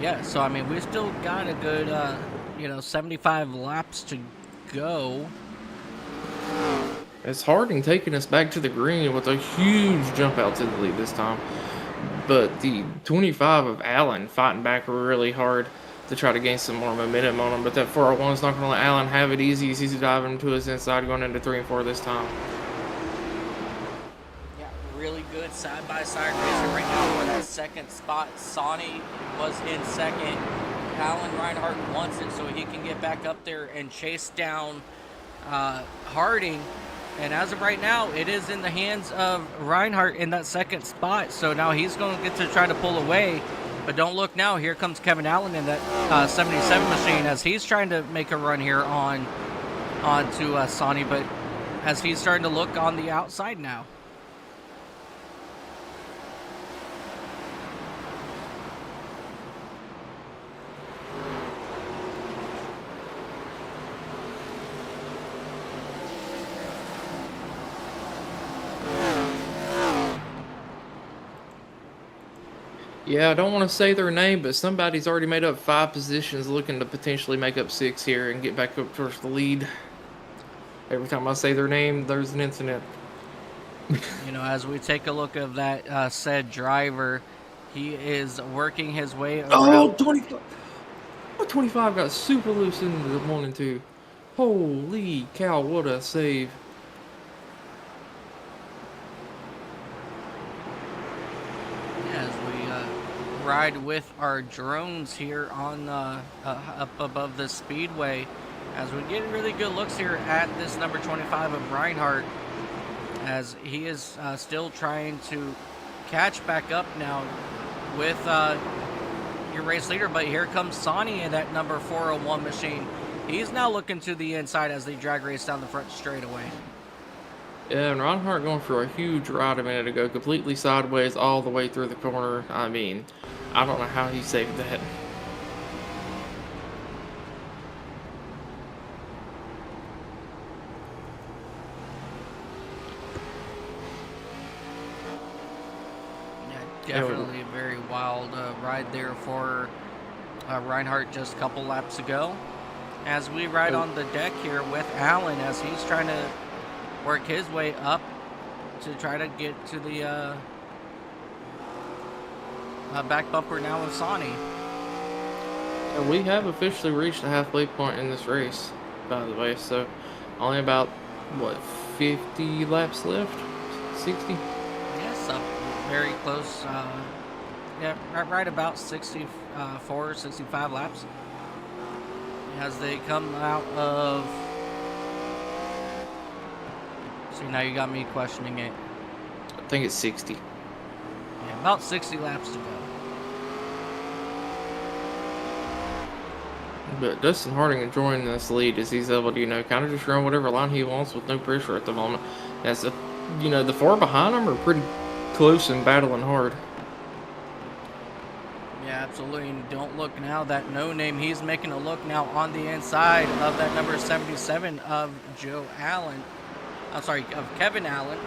Yeah, so I mean, we still got a good 75 laps to go. It's Harding taking us back to the green with a huge jump out to the lead this time. But the 25 of Allen fighting back really hard to try to gain some more momentum on him. But that 401 is not going to let Allen have it easy as he's diving to his inside, going into 3 and 4 this time. Yeah, really good side-by-side racing right now for that second spot. Sonny was in second. Alan Reinhardt wants it so he can get back up there and chase down Harding. And as of right now, it is in the hands of Reinhardt in that second spot. So now he's going to get to try to pull away. But don't look now. Here comes Kevin Allen in that 77 machine as he's trying to make a run here onto Sonny. But as he's starting to look on the outside now. Yeah, I don't want to say their name, but somebody's already made up 5 positions looking to potentially make up 6 here and get back up towards the lead. Every time I say their name, there's an incident. As we take a look at that said driver, he is working his way around. Oh, 25. Oh, 25 got super loose into the 1 and 2. Holy cow, what a save. As we ride with our drones here on up above the speedway, as we get really good looks here at this number 25 of Reinhardt, as he is still trying to catch back up now with your race leader. But here comes Sonny in that number 401 machine. He's now looking to the inside as they drag race down the front straightaway. Yeah, and Reinhardt going for a huge ride a minute ago, completely sideways all the way through the corner. I mean, I don't know how he saved that. Yeah, definitely a very wild ride there for Reinhardt just a couple laps ago. As we ride on the deck here with Allen, as he's trying to work his way up to try to get to the back bumper now with Sonny. And we have officially reached the halfway point in this race, by the way, so only about, what, 50 laps left? 60? Yes, very close. Yeah, right about 64, 65 laps. As they come out of... See, now you got me questioning it. I think it's 60. Yeah, about 60 laps to go. But Dustin Harding enjoying this lead as he's able to, kind of just run whatever line he wants with no pressure at the moment. As the, the 4 behind him are pretty close and battling hard. Yeah, absolutely. And don't look now, that no name, he's making a look now on the inside of that number 77 of Joe Allen. I'm sorry, of Kevin Allen.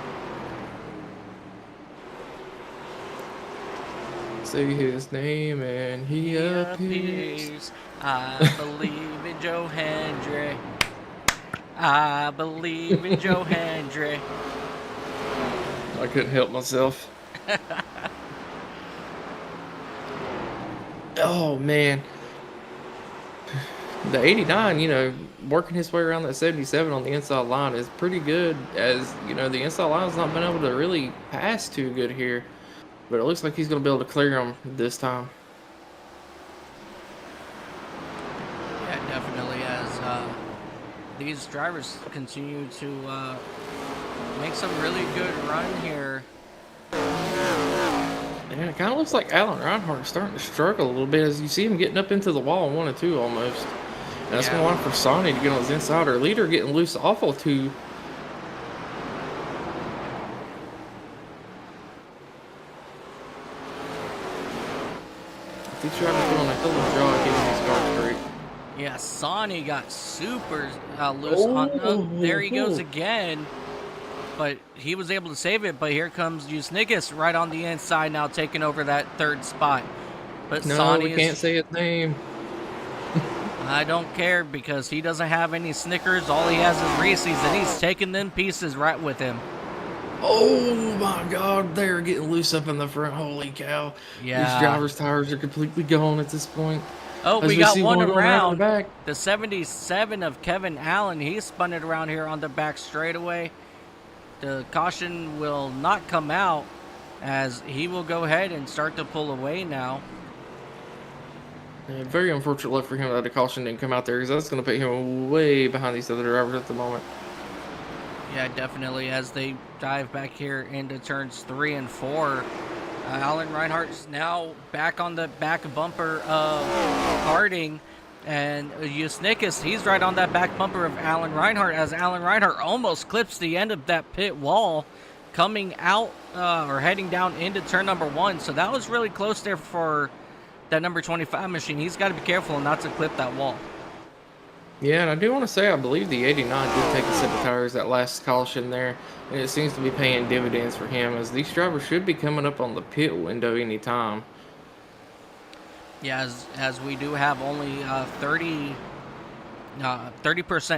Say his name and he appears. I believe in Joe Hendry. I believe in Joe Hendry. I couldn't help myself. Oh, man. The 89, working his way around that 77 on the inside line is pretty good, as, the inside line's not been able to really pass too good here. But it looks like he's going to be able to clear him this time. Yeah, definitely, as these drivers continue to make some really good run here. And it kind of looks like Alan Reinhardt is starting to struggle a little bit as you see him getting up into the wall 1 and 2 almost. And that's going for Sonny to get on his inside. Our leader getting loose off of 2. These drivers doing a hell of a job getting these cars straight. Yeah, Sonny got super loose on. There he goes again. But he was able to save it. But here comes Usnikas right on the inside now, taking over that 3rd spot. But No, Sonny we can't say his name. I don't care because he doesn't have any Snickers. All he has is Reese's, and he's taking them pieces right with him. Oh my God, they're getting loose up in the front. Holy cow. Yeah. These drivers' tires are completely gone at this point. Oh, As we got see one going around. the back. The 77 of Kevin Allen, he spun it around here on the back straightaway. The caution will not come out as he will go ahead and start to pull away now. Yeah, very unfortunate luck for him that the caution didn't come out there because that's going to put him way behind these other drivers at the moment. Yeah, definitely. As they dive back here into turns 3 and 4, Alan Reinhardt's now back on the back bumper of Harding, and Usnikas, he's right on that back bumper of Alan Reinhardt as Alan Reinhardt almost clips the end of that pit wall coming out or heading down into turn number 1. So that was really close there for that number 25 machine. He's got to be careful not to clip that wall. Yeah, and I do want to say I believe the 89 did take a set of tires that last caution there, and it seems to be paying dividends for him as these drivers should be coming up on the pit window anytime. Yeah, as we do have only 30%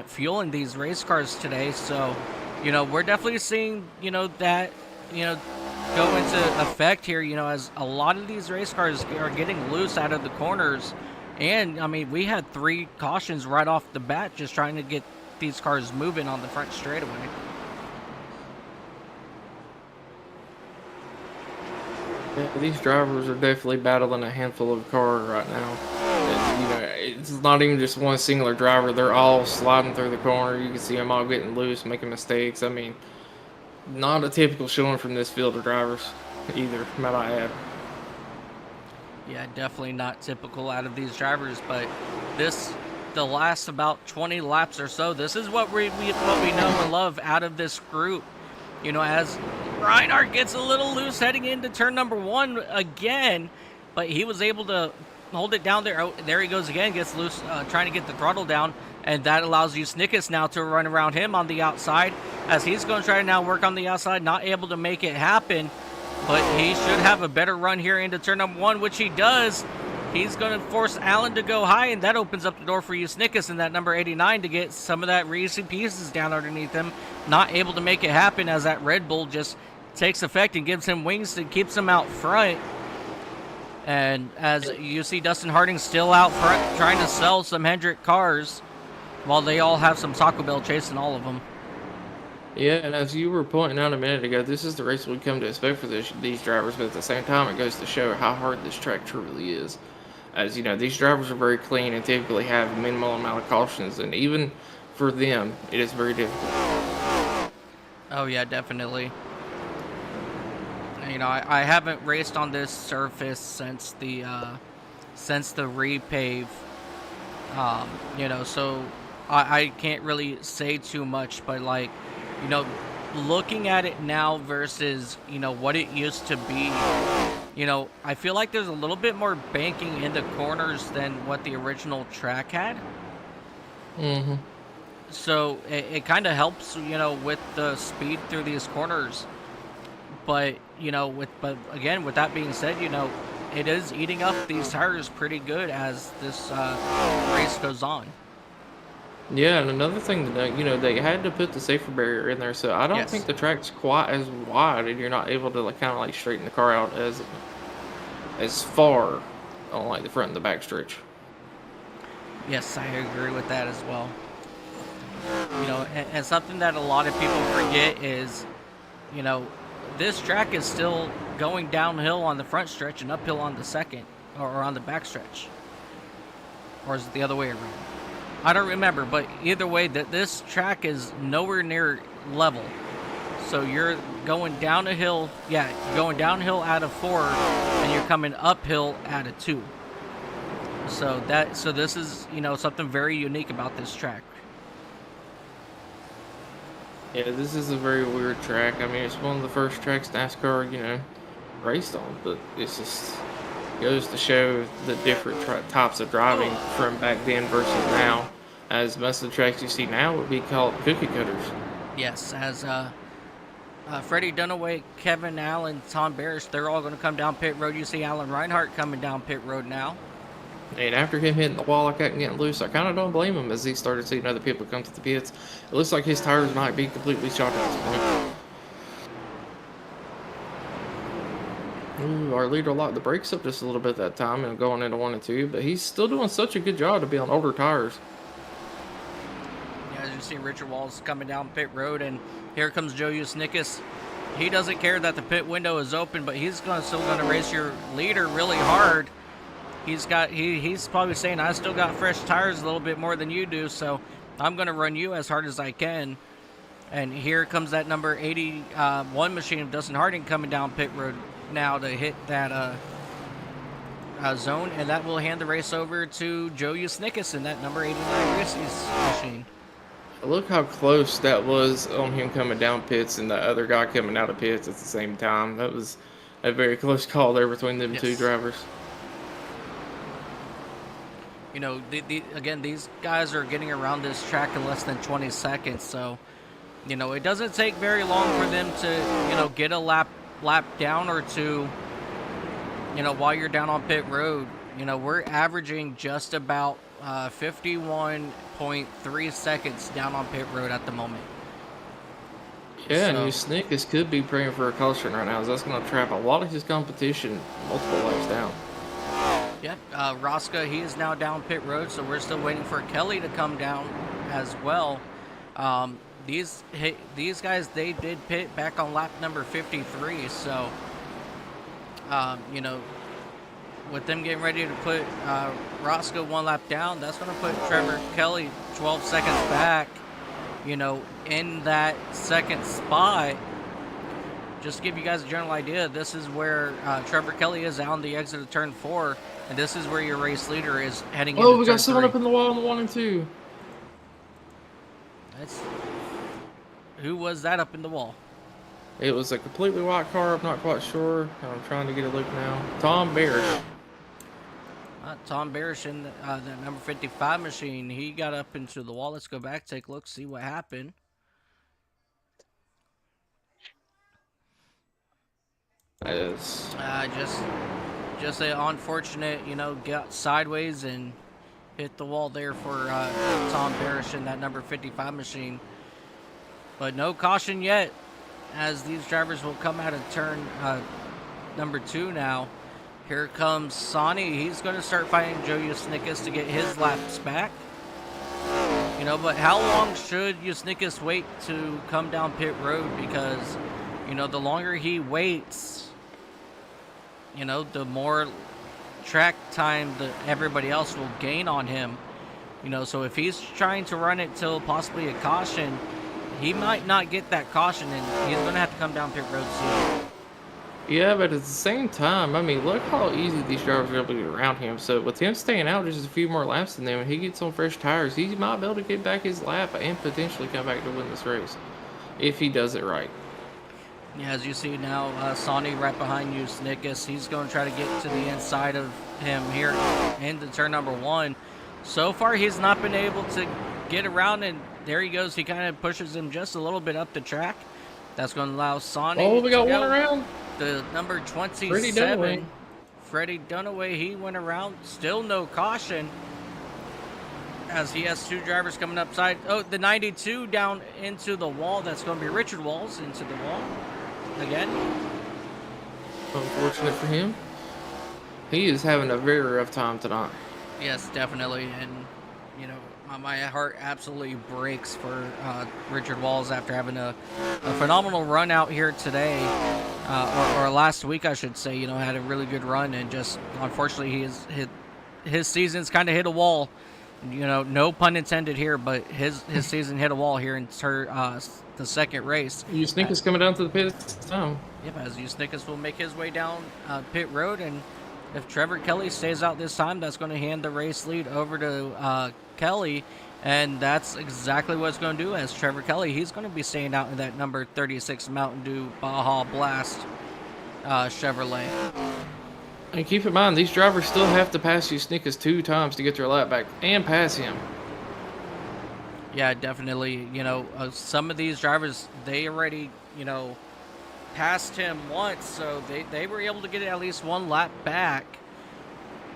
fuel in these race cars today, so we're definitely seeing that go into effect here. As a lot of these race cars are getting loose out of the corners. And, I mean, we had 3 cautions right off the bat just trying to get these cars moving on the front straightaway. Yeah, these drivers are definitely battling a handful of cars right now. And, it's not even just one singular driver. They're all sliding through the corner. You can see them all getting loose, making mistakes. I mean, not a typical showing from this field of drivers either, might I add. Yeah, definitely not typical out of these drivers, but the last about 20 laps or so, this is what we know and love out of this group. As Reinhardt gets a little loose heading into turn number 1 again, but he was able to hold it down there. Oh, there he goes again, gets loose, trying to get the throttle down, and that allows Usnikas now to run around him on the outside, as he's going to try to now work on the outside, not able to make it happen. But he should have a better run here into turn number 1, which he does. He's going to force Allen to go high, and that opens up the door for Usnikas and that number 89 to get some of that Reese pieces down underneath him. Not able to make it happen as that Red Bull just takes effect and gives him wings and keeps him out front. And as you see Dustin Harding still out front trying to sell some Hendrick cars while they all have some Taco Bell chasing all of them. Yeah, and as you were pointing out a minute ago, this is the race we come to expect for these drivers, but at the same time, it goes to show how hard this track truly is. As these drivers are very clean and typically have a minimal amount of cautions, and even for them, it is very difficult. Oh yeah, definitely. I haven't raced on this surface since the repave. So I can't really say too much, but looking at it now versus, what it used to be, I feel like there's a little bit more banking in the corners than what the original track had. Mm-hmm. So it kind of helps, with the speed through these corners. But, again, with that being said, it is eating up these tires pretty good as this race goes on. Yeah, and another thing that they had to put the safety barrier in there, so I don't think the track's quite as wide, and you're not able to kind of straighten the car out as far on the front and the back stretch. Yes, I agree with that as well. And something that a lot of people forget is, this track is still going downhill on the front stretch and uphill on the second or on the back stretch, or is it the other way around? I don't remember, but either way, this track is nowhere near level. So you're going down a hill, yeah, going downhill out of 4, and you're coming uphill out of 2. So this is, you know, something very unique about this track. Yeah, this is a very weird track. I mean, it's one of the first tracks NASCAR, you know, raced on, but it's just goes to show the different types of driving from back then versus now, as most of the tracks you see now would be called cookie cutters. Yes, as Freddie Dunaway, Kevin Allen, Tom Barish, they're all going to come down pit road. You see Alan Reinhart coming down pit road now. And after him hitting the wall like that and getting loose, I kind of don't blame him as he started seeing other people come to the pits. It looks like his tires might be completely shot at this point. Ooh, our leader locked the brakes up just a little bit that time and going into 1 and 2, but he's still doing such a good job to be on older tires. Yeah, as you see Richard Walls coming down pit road, and here comes Joe Usnickas. He doesn't care that the pit window is open, but he's still going to race your leader really hard. He's probably saying, I still got fresh tires a little bit more than you do, so I'm going to run you as hard as I can. And here comes that number 81 machine of Dustin Harding coming down pit road now to hit that zone, and that will hand the race over to Joe Usnickas in that number 89 racing machine. Look how close that was on him coming down pits and the other guy coming out of pits at the same time. That was a very close call there between them two drivers. You know, again, these guys are getting around this track in less than 20 seconds, so, you know, it doesn't take very long for them to, you know, get a lap down or two, you know, while you're down on pit road. You know, we're averaging just about 51.3 seconds down on pit road at the moment. Yeah, and Usnickas could be praying for a caution right now, as that's going to trap a lot of his competition multiple laps down. Yep, Rosca, he is now down pit road, so we're still waiting for Kelly to come down as well. These guys, they did pit back on lap number 53, so, you know, with them getting ready to put Roscoe 1 lap down, that's going to put Trevor Kelly 12 seconds back, you know, in that second spot. Just to give you guys a general idea, this is where Trevor Kelly is on the exit of turn 4, and this is where your race leader is heading into turn 3. Oh, we got someone up in the wall in the 1 and 2. Who was that up in the wall? It was a completely white car. I'm not quite sure. I'm trying to get a look now. Tom Barish. Tom Barish in the number 55 machine. He got up into the wall. Let's go back, take a look, see what happened. Yes. Just an unfortunate, you know, got sideways and hit the wall there for Tom Barish in that number 55 machine. But no caution yet, as these drivers will come out of turn number 2 now. Here comes Sonny. He's going to start fighting Joe Usnickas to get his laps back. You know, but how long should Usnickas wait to come down pit road? Because, you know, the longer he waits, you know, the more track time that everybody else will gain on him. You know, so if he's trying to run it till possibly a caution, he might not get that caution, and he's going to have to come down pit road soon. Yeah, but at the same time, I mean, look how easy these drivers are able to get around him. So with him staying out just a few more laps than them, and he gets on fresh tires, he might be able to get back his lap and potentially come back to win this race if he does it right. Yeah, as you see now, Sonny right behind you, Usnickas. He's going to try to get to the inside of him here into turn number 1. So far, he's not been able to get around, and there he goes. He kind of pushes him just a little bit up the track. That's going to allow Sonny. Oh, we got to one go. around. The number 27, Freddie Dunaway, he went around. Still no caution, as he has 2 drivers coming up side. Oh, the 92 down into the wall. That's going to be Richard Walls into the wall again. Unfortunate for him. He is having a very rough time tonight. Yes, definitely. And, you know, my heart absolutely breaks for Richard Walls after having a phenomenal run out here today, or last week, I should say. You know, had a really good run, and just unfortunately his season's kind of hit a wall You know, no pun intended here, but his season hit a wall here in the second race. Snick is coming down to the pit this time. Yep, as Snickers will make his way down pit road, and if Trevor Kelly stays out this time, that's going to hand the race lead over to Kelly, and that's exactly what it's going to do. As Trevor Kelly, he's going to be staying out in that number 36 Mountain Dew Baja Blast Chevrolet. And keep in mind, these drivers still have to pass Snickers 2 times to get their lap back and pass him. Yeah, definitely. You know, some of these drivers, they already, you know, passed him once, so they were able to get at least one lap back.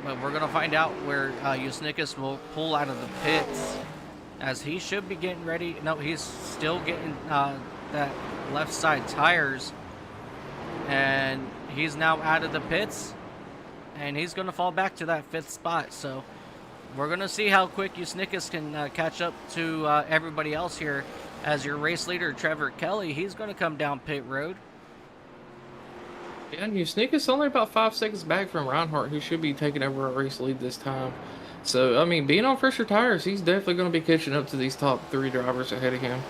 But we're going to find out where Snickers will pull out of the pits, as he should be getting ready. No, he's still getting that left side tires, and he's now out of the pits, and he's going to fall back to that 5th spot. So we're going to see how quick Snickers can catch up to everybody else here, as your race leader, Trevor Kelly, he's going to come down pit road. Yeah, and Snickers only about 5 seconds back from Reinhardt, who should be taking over a race lead this time. So, I mean, being on fresher tires, he's definitely going to be catching up to these top 3 drivers ahead of him.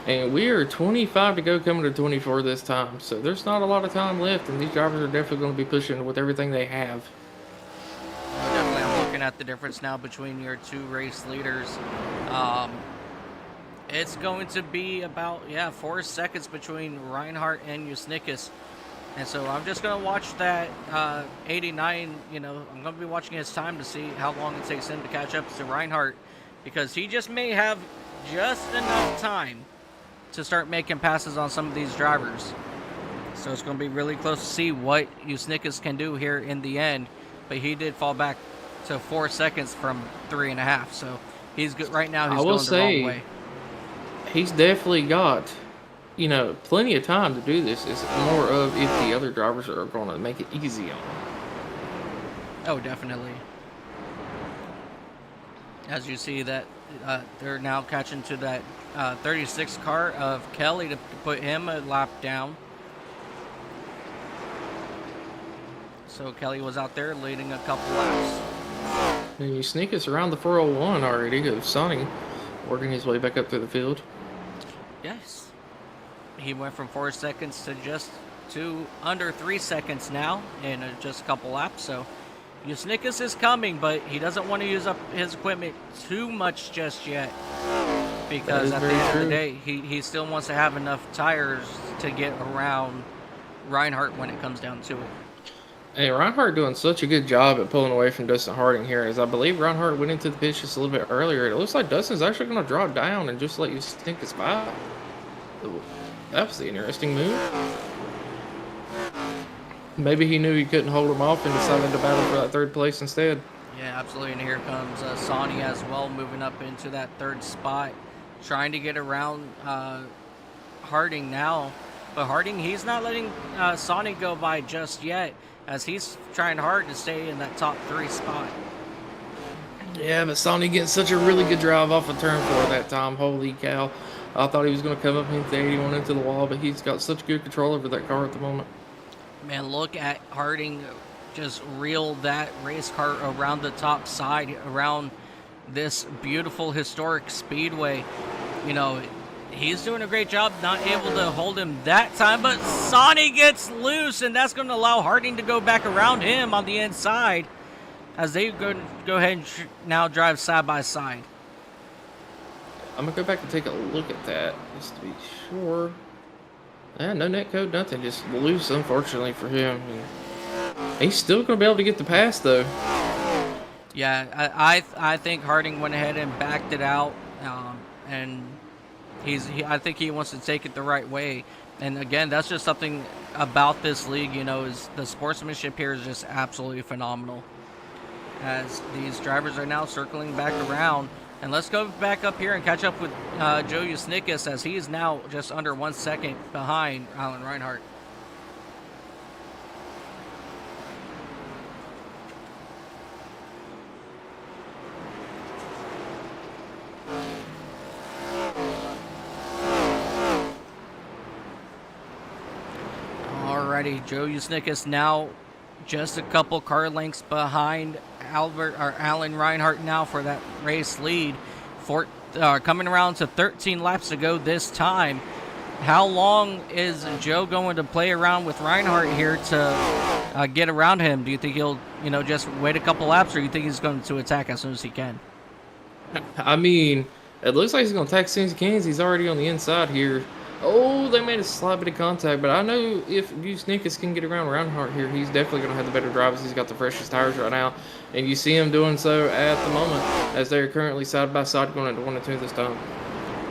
And we are 25 to go, coming to 24 this time. So there's not a lot of time left, and these drivers are definitely going to be pushing with everything they have. Definitely, I'm looking at the difference now between your 2 race leaders. It's going to be about, 4 seconds between Reinhardt and Snickers. And so I'm just going to watch that 89, you know, I'm going to be watching his time to see how long it takes him to catch up to Reinhardt, because he just may have just enough time to start making passes on some of these drivers. So it's going to be really close to see what Snickers can do here in the end. But he did fall back to 4 seconds from 3.5. So he's good right now. He's going the wrong way. He's definitely got, you know, plenty of time to do this. It's more of if the other drivers are going to make it easy on him. Oh, definitely. As you see that they're now catching to that 36 car of Kelly to put him a lap down. So Kelly was out there leading a couple laps. And you sneak us around the 401 already of Sonny working his way back up through the field. Yes. He went from 4 seconds to under 3 seconds now in just a couple laps. So Snickers is coming, but he doesn't want to use up his equipment too much just yet, because at the end of the day, he still wants to have enough tires to get around Reinhardt when it comes down to it. Hey, Reinhardt doing such a good job at pulling away from Dustin Harding here, as I believe Reinhardt went into the pitch just a little bit earlier. It looks like Dustin's actually going to drop down and just let you Snickers by. That was the interesting move. Maybe he knew he couldn't hold him off and decided to battle for that 3rd place instead. Yeah, absolutely. And here comes Sonny as well, moving up into that 3rd spot, trying to get around Harding now. But Harding, he's not letting Sonny go by just yet, as he's trying hard to stay in that top 3 spot. Yeah, but Sonny getting such a really good drive off of turn 4 that time. Holy cow. I thought he was going to come up into the 81 into the wall, but he's got such good control over that car at the moment. Man, look at Harding just reel that race car around the top side, around this beautiful historic speedway. You know, he's doing a great job, not able to hold him that time, but Sonny gets loose, and that's going to allow Harding to go back around him on the inside, as they go ahead and now drive side by side. I'm going to go back and take a look at that, just to be sure. Yeah, no net code, nothing. Just loose, unfortunately, for him. He's still going to be able to get the pass, though. Yeah, I think Harding went ahead and backed it out, and I think he wants to take it the right way. And again, that's just something about this league, you know, is the sportsmanship here is just absolutely phenomenal. As these drivers are now circling back around. And let's go back up here and catch up with Joe Snickers, as he is now just under 1 second behind Alan Reinhardt. Alrighty, Joe Snickers now just a couple car lengths behind Alan Reinhardt now for that race lead. Coming around to 13 laps to go this time. How long is Joe going to play around with Reinhardt here to get around him? Do you think he'll, just wait a couple laps, or do you think he's going to attack as soon as he can? I mean, it looks like he's going to attack as soon as he can. He's already on the inside here. Oh, they made a slight bit of contact, but I know if Snickers can get around Reinhardt here, he's definitely going to have the better drivers. He's got the freshest tires right now, and you see him doing so at the moment as they're currently side by side going into 1 and 2 this time.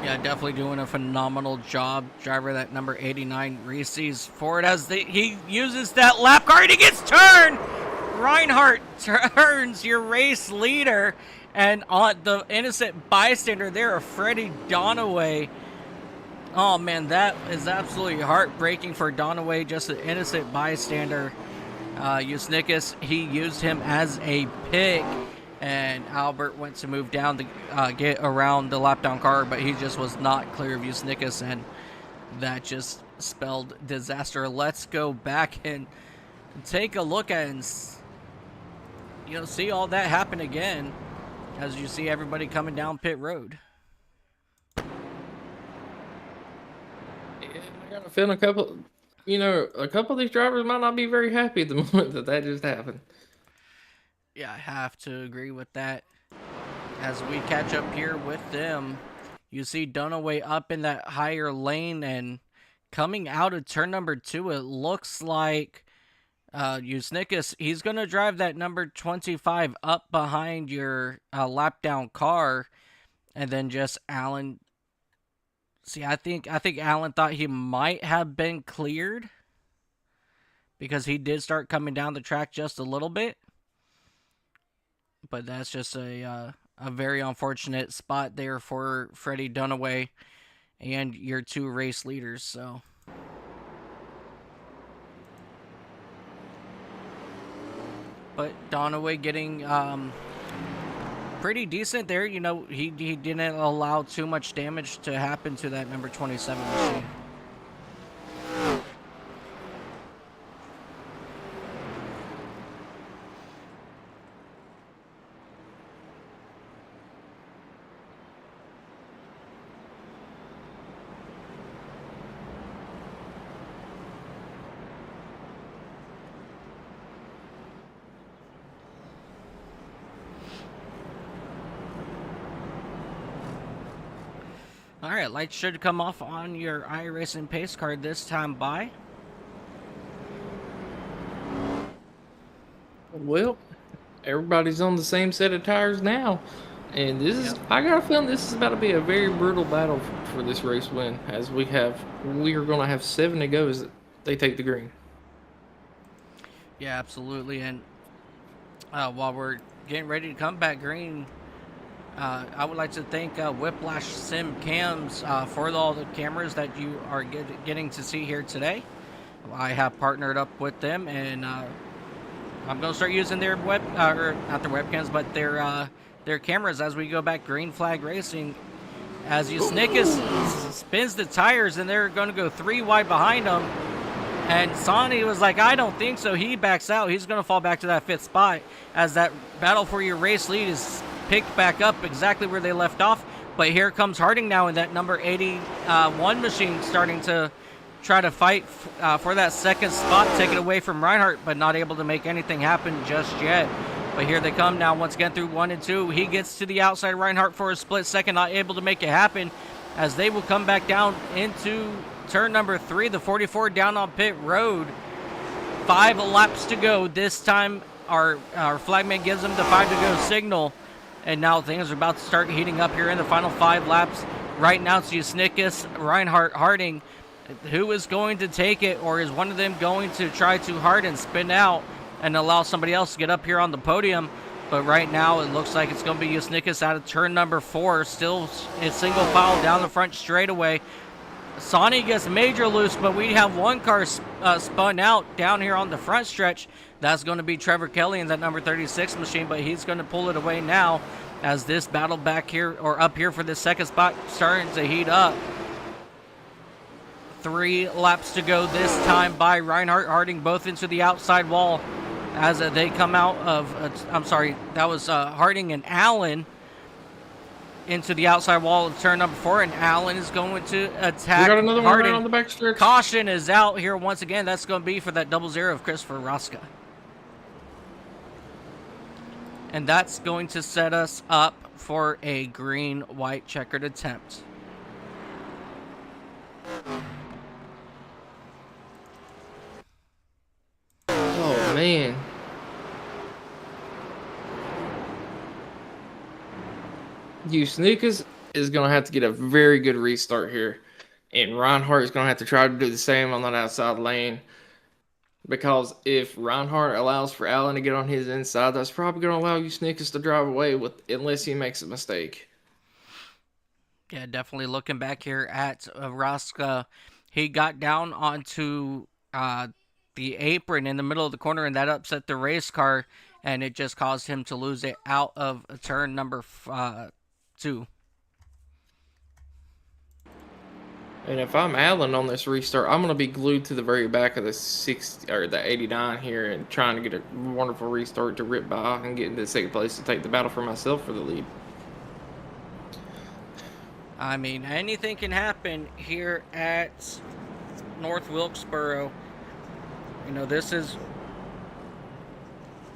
Yeah, definitely doing a phenomenal job. Driver that number 89 Reese's forward as he uses that lap car and he gets turned. Reinhardt turns your race leader, and on the innocent bystander there, Freddie Donaway. Oh man, that is absolutely heartbreaking for Donaway, just an innocent bystander. Usnickus, he used him as a pick, and Albert went to move down to get around the lap down car, but he just was not clear of Usnickus, and that just spelled disaster. Let's go back and take a look at and see all that happen again as you see everybody coming down pit road. I got a feeling a couple of these drivers might not be very happy at the moment that just happened. Yeah, I have to agree with that. As we catch up here with them, you see Dunaway up in that higher lane, and coming out of turn number 2, it looks like Usnickus, he's going to drive that number 25 up behind your lap down car, and then just Alan. See, I think Alan thought he might have been cleared because he did start coming down the track just a little bit. But that's just a very unfortunate spot there for Freddie Dunaway and your 2 race leaders. So, but Dunaway getting pretty decent there. He didn't allow too much damage to happen to that number 27 machine. Alright, lights should come off on your iRacing pace card this time by. Well, everybody's on the same set of tires now. And this is, I got a feeling this is about to be a very brutal battle for this race win, as we are going to have 7 to go as they take the green. Yeah, absolutely. And while we're getting ready to come back green, I would like to thank Whiplash Sim Cams for all the cameras that you are getting to see here today. I have partnered up with them, and I'm going to start using their not their webcams, but their cameras as we go back green flag racing. As Usnickus spins the tires, and they're going to go 3 wide behind them. And Sonny was like, I don't think so. He backs out. He's going to fall back to that 5th spot as that battle for your race lead is picked back up exactly where they left off. But here comes Harding now in that number 81 machine, starting to try to fight for that 2nd spot, take it away from Reinhardt, but not able to make anything happen just yet. But here they come now once again through 1 and 2. He gets to the outside Reinhardt for a split second, not able to make it happen, as they will come back down into turn number 3, the 44 down on pit road. 5 laps to go. This time our flagman gives them the 5 to go signal. And now things are about to start heating up here in the final 5 laps. Right now it's Usnickus, Reinhardt, Harding. Who is going to take it, or is one of them going to try too hard and spin out and allow somebody else to get up here on the podium? But right now it looks like it's going to be Usnickus out of turn number 4. Still a single file down the front straightaway. Sonny gets major loose, but we have one car spun out down here on the front stretch. That's going to be Trevor Kelly in that number 36 machine, but he's going to pull it away now as this battle back here, or up here for this 2nd spot, starting to heat up. 3 laps to go this time by Reinhardt, Harding both into the outside wall. as they come out of, I'm sorry, that was Harding and Allen into the outside wall of turn number 4, and Allen is going to attack We got another one Harding. right on the back stretch. Caution is out here once again. That's going to be for that 0-0 of Christopher Rosca. And that's going to set us up for a green-white checkered attempt. Oh, man. You Sneakers is going to have to get a very good restart here. And Reinhardt is going to have to try to do the same on that outside lane. Because if Reinhardt allows for Allen to get on his inside, that's probably going to allow you Sneakers to drive away with unless he makes a mistake. Yeah, definitely looking back here at Rosca. He got down onto the apron in the middle of the corner, and that upset the race car, and it just caused him to lose it out of turn number 2. And if I'm Allen on this restart, I'm going to be glued to the very back of the 60 or the 89 here and trying to get a wonderful restart to rip by and get into second place to take the battle for myself for the lead. I mean, anything can happen here at North Wilkesboro. You know, this is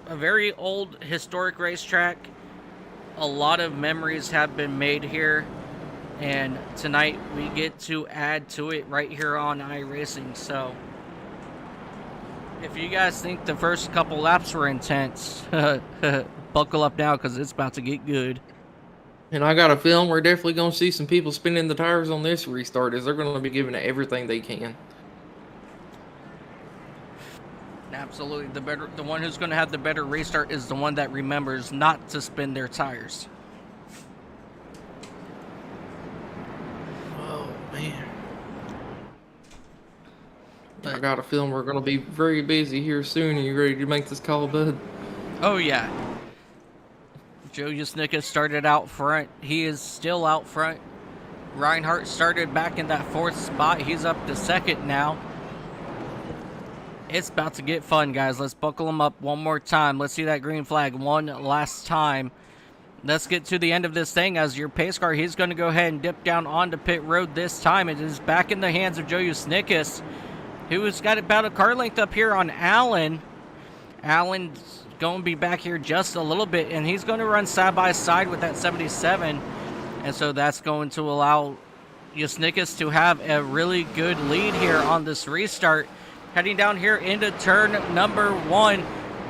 a very old historic racetrack. A lot of memories have been made here. And tonight we get to add to it right here on iRacing. So if you guys think the first couple laps were intense, buckle up now because it's about to get good. And I got a feeling we're definitely going to see some people spinning the tires on this restart as they're going to be giving it everything they can. Absolutely. The one who's going to have the better restart is the one that remembers not to spin their tires. Oh, man. I got a feeling we're going to be very busy here soon. Are you ready to make this call, bud? Oh, yeah. Joe Yasnicka started out front. He is still out front. Reinhardt started back in that 4th spot. He's up to 2nd now. It's about to get fun, guys. Let's buckle them up one more time. Let's see that green flag one last time. Let's get to the end of this thing as your pace car. He's going to go ahead and dip down onto pit road this time. It is back in the hands of Joe Yasnicka, who's got about a car length up here on Allen. Allen's going to be back here just a little bit, and he's going to run side by side with that 77, and so that's going to allow Yasnicka to have a really good lead here on this restart. Heading down here into turn number 1,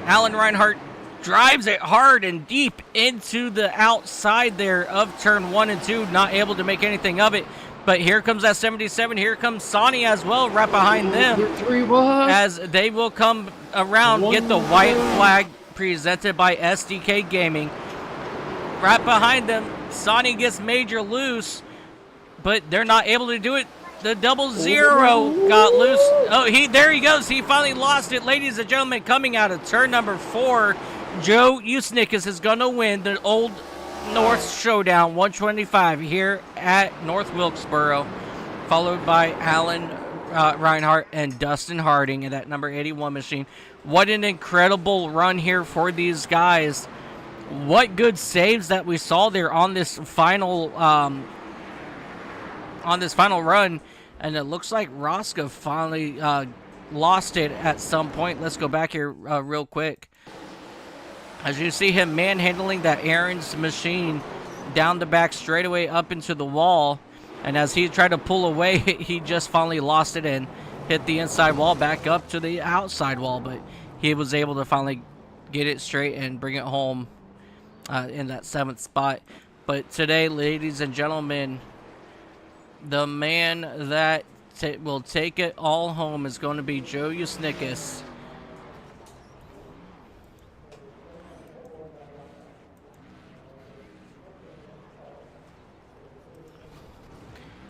Alan Reinhardt drives it hard and deep into the outside there of turn 1 and 2, not able to make anything of it. But here comes that 77. Here comes Sonny as well, right behind them. As they will come around, get the white flag presented by SDK Gaming. Right behind them, Sonny gets major loose, but they're not able to do it. The 0-0 got loose. Oh, there he goes. He finally lost it. Ladies and gentlemen, coming out of turn number 4, Joe Yasnicka is going to win the Old North Showdown 125 here at North Wilkesboro, followed by Alan Reinhardt and Dustin Harding in that number 81 machine. What an incredible run here for these guys. What good saves that we saw there on this final run. And it looks like Rosca finally lost it at some point. Let's go back here real quick. As you see him manhandling that Aaron's machine down the back straightaway up into the wall. And as he tried to pull away, he just finally lost it and hit the inside wall back up to the outside wall. But he was able to finally get it straight and bring it home in that 7th spot. But today, ladies and gentlemen, the man that will take it all home is going to be Joe Yasnicka.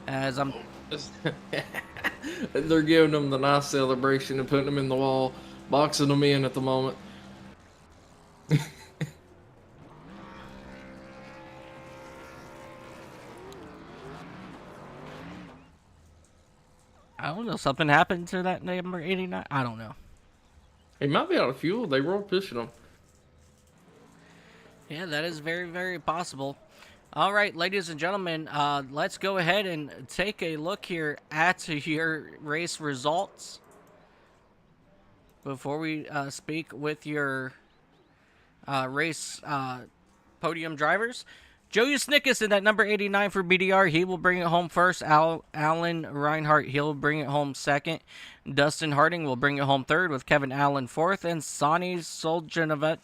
As I'm... They're giving them the nice celebration and putting them in the wall, boxing them in at the moment. I don't know. Something happened to that number 89? I don't know. He might be out of fuel. They were pushing him. Yeah, that is very, very possible. All right, ladies and gentlemen, let's go ahead and take a look here at your race results before we speak with your race podium drivers. Joey Snickus in that number 89 for BDR. He will bring it home first. Alan Reinhardt, he'll bring it home second. Dustin Harding will bring it home third with Kevin Allen fourth. And Sonny Soljavinik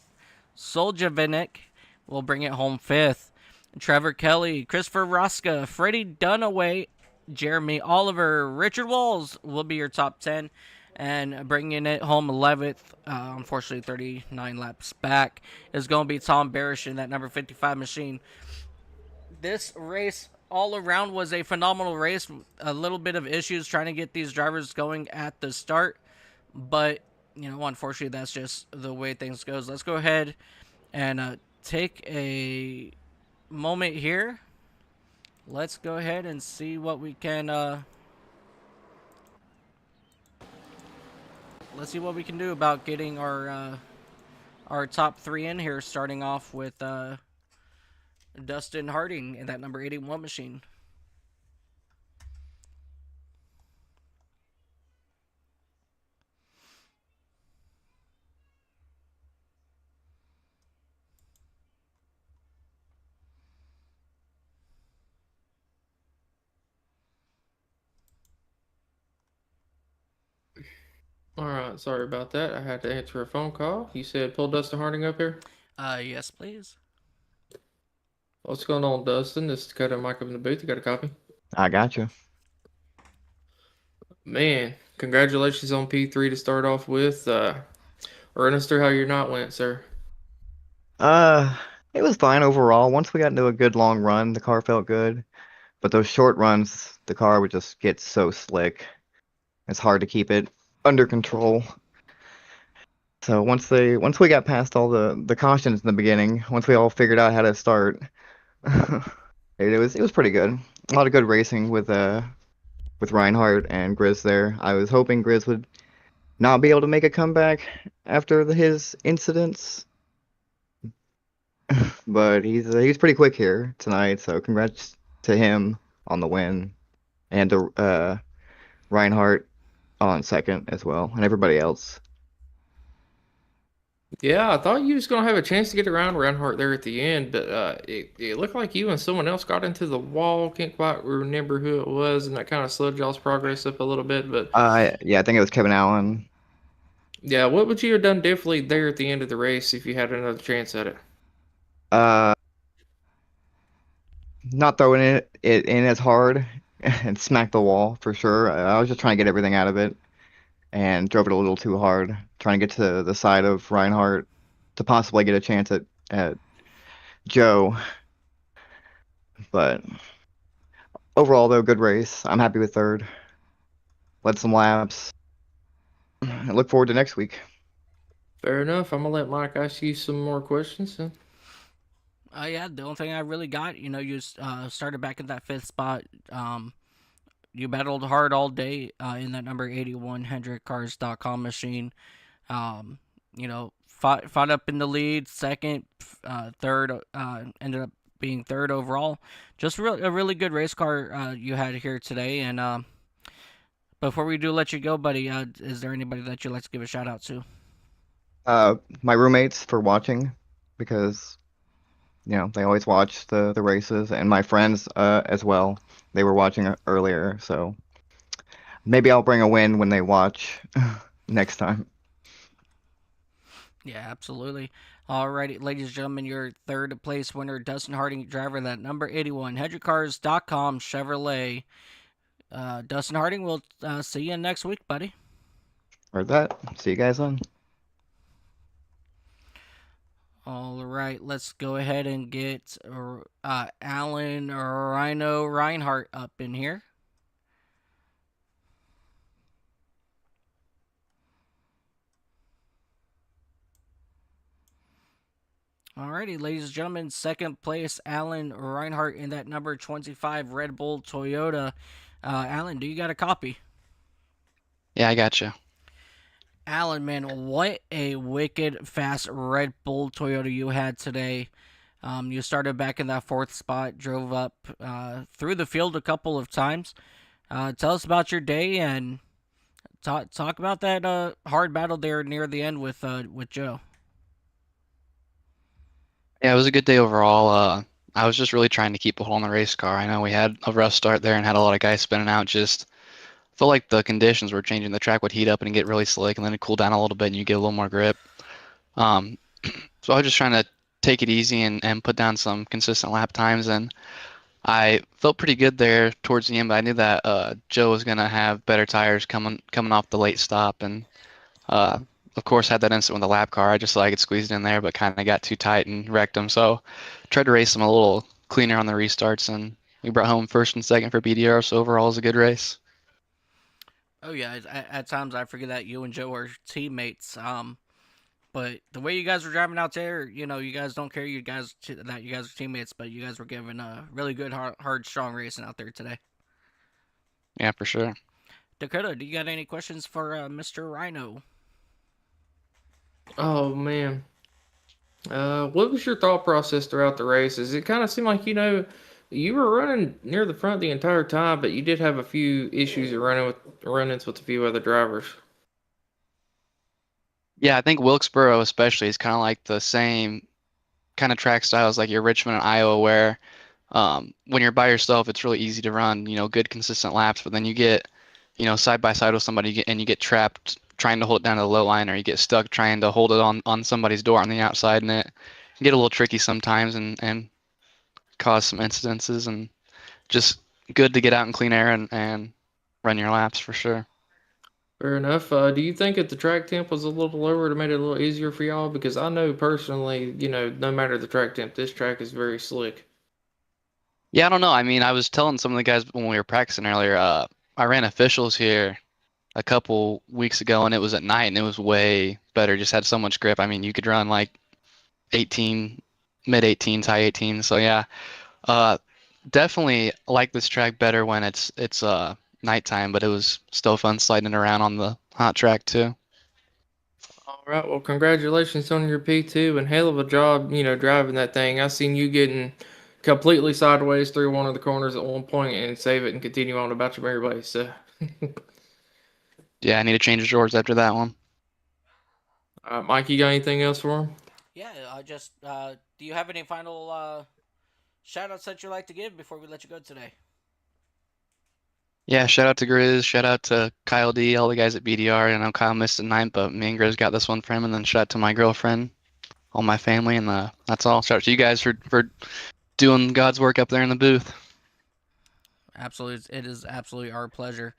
will bring it home fifth. Trevor Kelly, Christopher Roska, Freddie Dunaway, Jeremy Oliver, Richard Walls will be your top 10. And bringing it home 11th, unfortunately 39 laps back, is going to be Tom Barish in that number 55 machine. This race all around was a phenomenal race. A little bit of issues trying to get these drivers going at the start. But, unfortunately, that's just the way things goes. Let's go ahead and take a moment here. Let's go ahead and see what we can... let's see what we can do about getting our top three in here, starting off with Dustin Harding in that number 81 machine. All right, sorry about that. I had to answer a phone call. You said pull Dustin Harding up here. Yes, please. What's going on, Dustin? This is Dakota Mike up in the booth. You got a copy? I got you. Man, congratulations on P3 to start off with. Run us through how your night went, sir. It was fine overall. Once we got into a good long run, the car felt good. But those short runs, the car would just get so slick. It's hard to keep it under control. So once we got past all the cautions in the beginning, once we all figured out how to start, it was pretty good. A lot of good racing with Reinhardt and Grizz there. I was hoping Grizz would not be able to make a comeback after his incidents. But he's pretty quick here tonight, so congrats to him on the win, and to Reinhardt on second as well, and everybody else. Yeah, I thought you was gonna have a chance to get around Reinhardt there at the end, but it looked like you and someone else got into the wall. Can't quite remember who it was, and that kind of slowed y'all's progress up a little bit. But Yeah, I think it was Kevin Allen. yeah, what would you have done differently there at the end of the race if you had another chance at it? Not throwing it in as hard and smack the wall for sure. I was just trying to get everything out of it and drove it a little too hard, trying to get to the side of Reinhardt to possibly get a chance at Joe. But overall, though, good race. I'm happy with third. Led some laps. I look forward to next week. Fair enough. I'm gonna let Mike ask you some more questions. Yeah, the only thing I really got, you started back at that fifth spot. You battled hard all day in that number 81 HendrickCars.com machine. Fought up in the lead, second, third, ended up being third overall. Just a really good race car you had here today. And before we do let you go, buddy, is there anybody that you'd like to give a shout out to? My roommates for watching, because they always watch the races, and my friends as well. They were watching earlier, so maybe I'll bring a win when they watch next time. Yeah, absolutely. Alrighty, ladies and gentlemen, your third place winner, Dustin Harding, driver that number 81, HendrickCars.com Chevrolet. Dustin Harding, we'll see you next week, buddy. Heard that. See you guys on. All right, let's go ahead and get Alan Rhino Reinhardt up in here. Alrighty, ladies and gentlemen, second place, Alan Reinhardt in that number 25 Red Bull Toyota. Alan, do you got a copy? Yeah, I got you. Alan, man, what a wicked fast Red Bull Toyota you had today. You started back in that fourth spot, drove up through the field a couple of times. Tell us about your day and talk about that hard battle there near the end with Joe. Yeah, it was a good day overall. I was just really trying to keep a hold on the race car. I know we had a rough start there and had a lot of guys spinning out. Just felt like the conditions were changing. The track would heat up and get really slick, and then it'd cool down a little bit, and you get a little more grip. Um, so I was just trying to take it easy and put down some consistent lap times, and I felt pretty good there towards the end. But I knew that Joe was gonna have better tires coming off the late stop, and uh, of course, had that incident with the lap car. I just thought I could squeeze it in there, but kind of got too tight and wrecked him. So tried to race him a little cleaner on the restarts, and we brought home first and second for BDR. So overall, it was a good race. Oh yeah, at times I forget that you and Joe are teammates. But the way you guys were driving out there, you guys don't care. That you guys are teammates, but you guys were giving a really good, hard, strong racing out there today. Yeah, for sure. Dakota, do you got any questions for Mr. Rhino? Oh man. What was your thought process throughout the races? It kind of seemed like, you were running near the front the entire time, but you did have a few issues of run-ins with a few other drivers. Yeah, I think Wilkesboro especially is kind of like the same kind of track styles like your Richmond and Iowa, where when you're by yourself, it's really easy to run, good consistent laps. But then you get, side by side with somebody and you get trapped trying to hold it down to the low line, or you get stuck trying to hold it on somebody's door on the outside, and it can get a little tricky sometimes and cause some incidences. And just good to get out in clean air and run your laps for sure. Fair enough. Do you think if the track temp was a little lower, it made it a little easier for y'all? Because I know personally, no matter the track temp, this track is very slick. Yeah, I don't know. I mean, I was telling some of the guys when we were practicing earlier, I ran officials here a couple weeks ago, and it was at night, and it was way better. Just had so much grip. I mean, you could run like 18, mid 18s, high 18s. So yeah, uh, definitely like this track better when it's nighttime, but it was still fun sliding around on the hot track too. All right. Well, congratulations on your P2 and hell of a job, driving that thing. I seen you getting completely sideways through one of the corners at one point and save it and continue on about your merry way. So, Yeah, I need to change the drawers after that one. Mike, you got anything else for him? Yeah, just do you have any final shout outs that you'd like to give before we let you go today? Yeah, shout out to Grizz, shout out to Kyle D, all the guys at BDR. I know Kyle missed a night, but me and Grizz got this one for him, and then shout out to my girlfriend, all my family, and that's all. Shout out to you guys for doing God's work up there in the booth. Absolutely, it is absolutely our pleasure.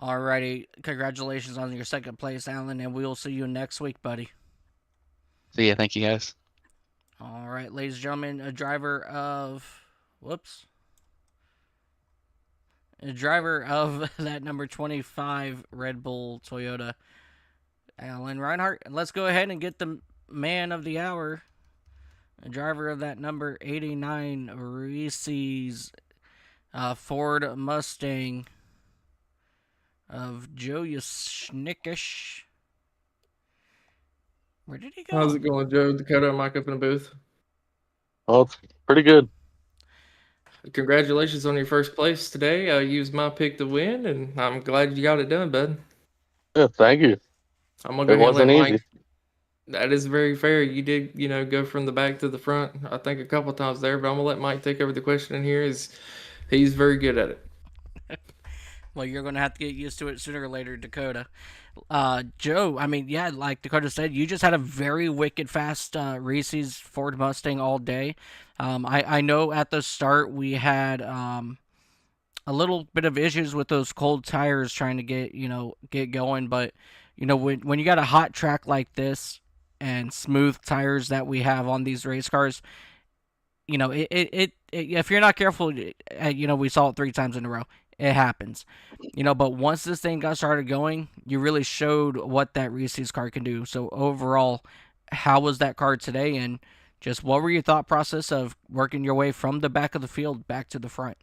Alrighty, congratulations on your second place, Alan, and we'll see you next week, buddy. So yeah, thank you guys. All right, ladies and gentlemen, a driver of that number 25 Red Bull Toyota, Alan Reinhardt. Let's go ahead and get the man of the hour, a driver of that number 89 Reese's Ford Mustang of Joe Yashnikish. Where did he go? How's it going, Joe? Dakota and Mike up in the booth. Well, it's pretty good. Congratulations on your first place today. I used my pick to win, and I'm glad you got it done, bud. Yeah, thank you. I'm gonna go It ahead and let wasn't Mike. easy. That is very fair. You did, go from the back to the front. I think a couple times there, but I'm gonna let Mike take over the question here. He's very good at it. Well, you're going to have to get used to it sooner or later, Dakota. Joe, I mean, yeah, like Dakota said, you just had a very wicked fast Reese's Ford Mustang all day. I know at the start we had a little bit of issues with those cold tires trying to get going, but when you got a hot track like this and smooth tires that we have on these race cars, if you're not careful, we saw it 3 times in a row. It happens. But once this thing got started going, you really showed what that Reese's car can do. So overall, how was that car today? And just what were your thought process of working your way from the back of the field back to the front?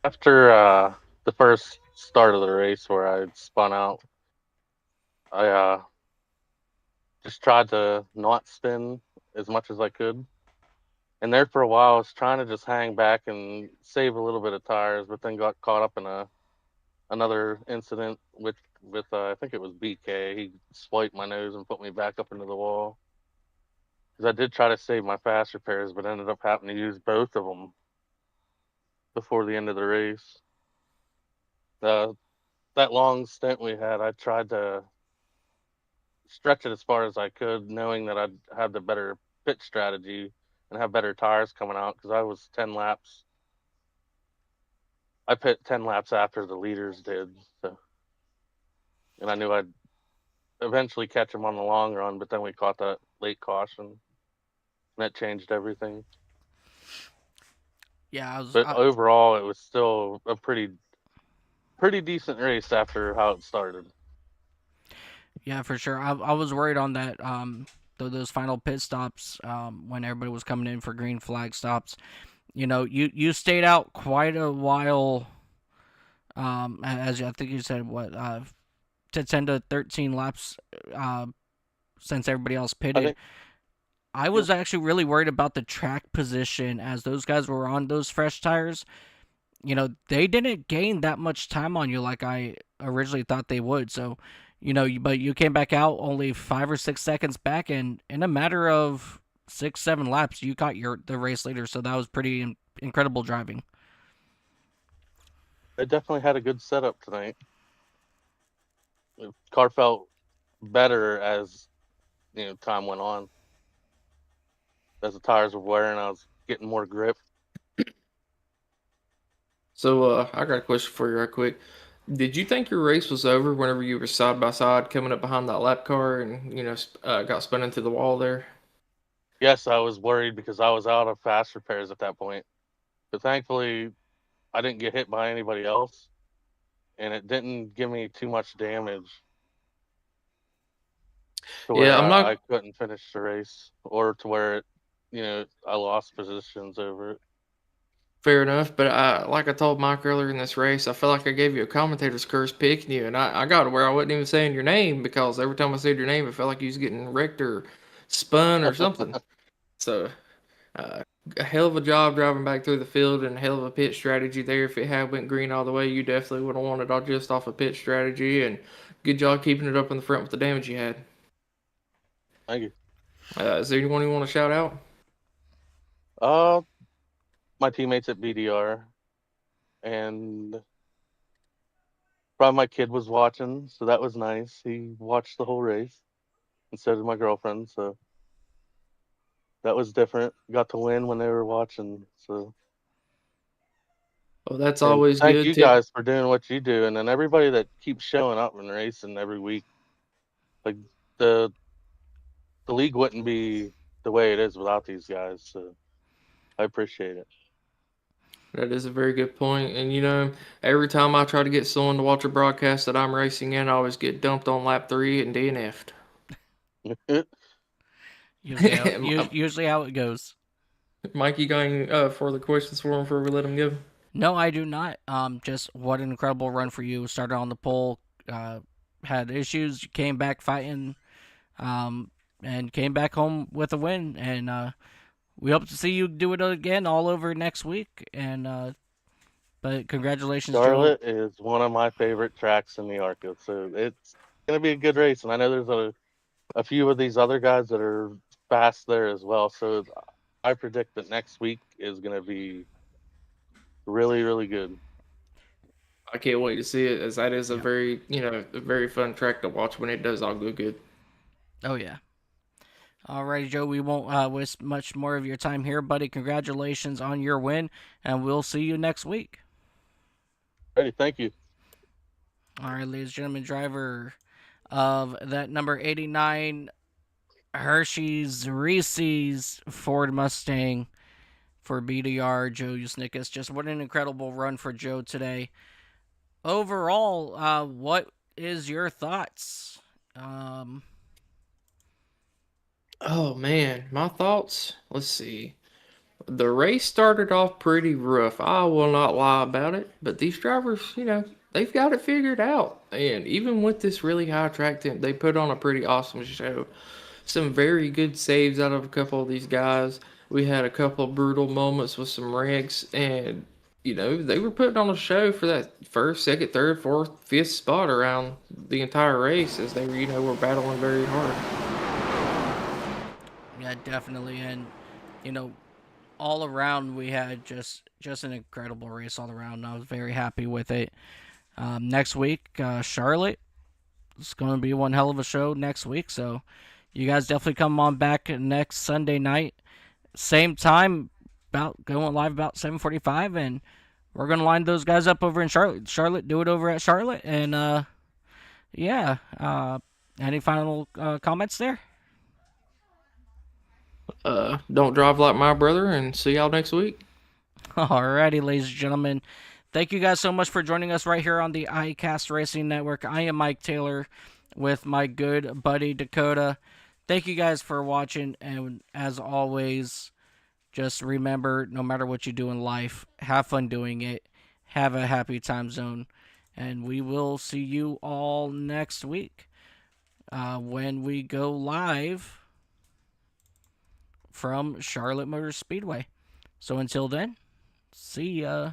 After the first start of the race where I spun out, I just tried to not spin as much as I could. And there for a while, I was trying to just hang back and save a little bit of tires, but then got caught up in another incident with I think it was BK. He swiped my nose and put me back up into the wall. Because I did try to save my fast repairs, but ended up having to use both of them before the end of the race. Uh, that long stint we had, I tried to stretch it as far as I could, knowing that I'd have the better pit strategy and have better tires coming out because I was 10 laps. I pit 10 laps after the leaders did. So, and I knew I'd eventually catch them on the long run, but then we caught that late caution. And that changed everything. Yeah, But overall, it was still a pretty decent race after how it started. Yeah, for sure. I was worried on that. Those final pit stops. When everybody was coming in for green flag stops. You know, you stayed out quite a while. As I think you said, what to 10 to 13 laps. Since everybody else pitted. I was actually really worried about the track position as those guys were on those fresh tires. You know, they didn't gain that much time on you like I originally thought they would. So, you know, but you came back out only 5 or 6 seconds back, and in a matter of 6, 7 laps, you got the race leader. So that was pretty incredible driving. I definitely had a good setup tonight. The car felt better as time went on. As the tires were wearing, I was getting more grip. So I got a question for you right quick. Did you think your race was over whenever you were side by side coming up behind that lap car and got spun into the wall there? Yes, I was worried because I was out of fast repairs at that point. But thankfully, I didn't get hit by anybody else, and it didn't give me too much damage to where I couldn't finish the race or to where I lost positions over it. Fair enough, but like I told Mike earlier in this race, I feel like I gave you a commentator's curse picking you, and I got to where I wasn't even saying your name because every time I said your name, it felt like you was getting wrecked or spun or something. So, a hell of a job driving back through the field and a hell of a pit strategy there. If it had went green all the way, you definitely would have won it all just off of pit strategy, and good job keeping it up in the front with the damage you had. Thank you. Is there anyone you want to shout out? My teammates at BDR, and probably my kid was watching, so that was nice. He watched the whole race instead of my girlfriend, so that was different. Got to win when they were watching, so. Oh, that's always good. Thank you guys for doing what you do, and then everybody that keeps showing up and racing every week. Like the league wouldn't be the way it is without these guys, so I appreciate it. That is a very good point. And every time I try to get someone to watch a broadcast that I'm racing in, I always get dumped on lap 3 and DNF'd. Usually how it goes. Mike, you got any further questions for him before we let him go? No, I do not. Just what an incredible run for you. Started on the pole, had issues, came back fighting, and came back home with a win. And we hope to see you do it again all over next week. And but congratulations, Charlotte is one of my favorite tracks in the ARCA, so it's gonna be a good race. And I know there's a few of these other guys that are fast there as well. So I predict that next week is gonna be really, really good. I can't wait to see it, as that is a very, a very fun track to watch when it does all go good. Oh yeah. Alrighty, Joe. We won't waste much more of your time here, buddy. Congratulations on your win, and we'll see you next week. Hey, thank you. All right, ladies and gentlemen, driver of that number 89 Hershey's Reese's Ford Mustang for BDR, Joe Usnickas. Just what an incredible run for Joe today. Overall, what is your thoughts? Oh man, my thoughts. Let's see. The race started off pretty rough. I will not lie about it. But these drivers, they've got it figured out. And even with this really high track temp, they put on a pretty awesome show. Some very good saves out of a couple of these guys. We had a couple of brutal moments with some wrecks, and they were putting on a show for that first, second, third, fourth, fifth spot around the entire race as they were battling very hard. Yeah, definitely. And, all around we had just an incredible race all around. I was very happy with it. Next week, Charlotte. It's going to be one hell of a show next week. So you guys definitely come on back next Sunday night. Same time, about going live about 7:45, and we're going to line those guys up over in Charlotte. Charlotte, do it over at Charlotte. And, yeah. Any final comments there? Don't drive like my brother, and see y'all next week. Alrighty, ladies and gentlemen. Thank you guys so much for joining us right here on the iCast Racing Network. I am Mike Taylor with my good buddy Dakota. Thank you guys for watching, and as always, just remember, no matter what you do in life, have fun doing it. Have a happy time zone, and we will see you all next week when we go live from Charlotte Motor Speedway. So until then, see ya.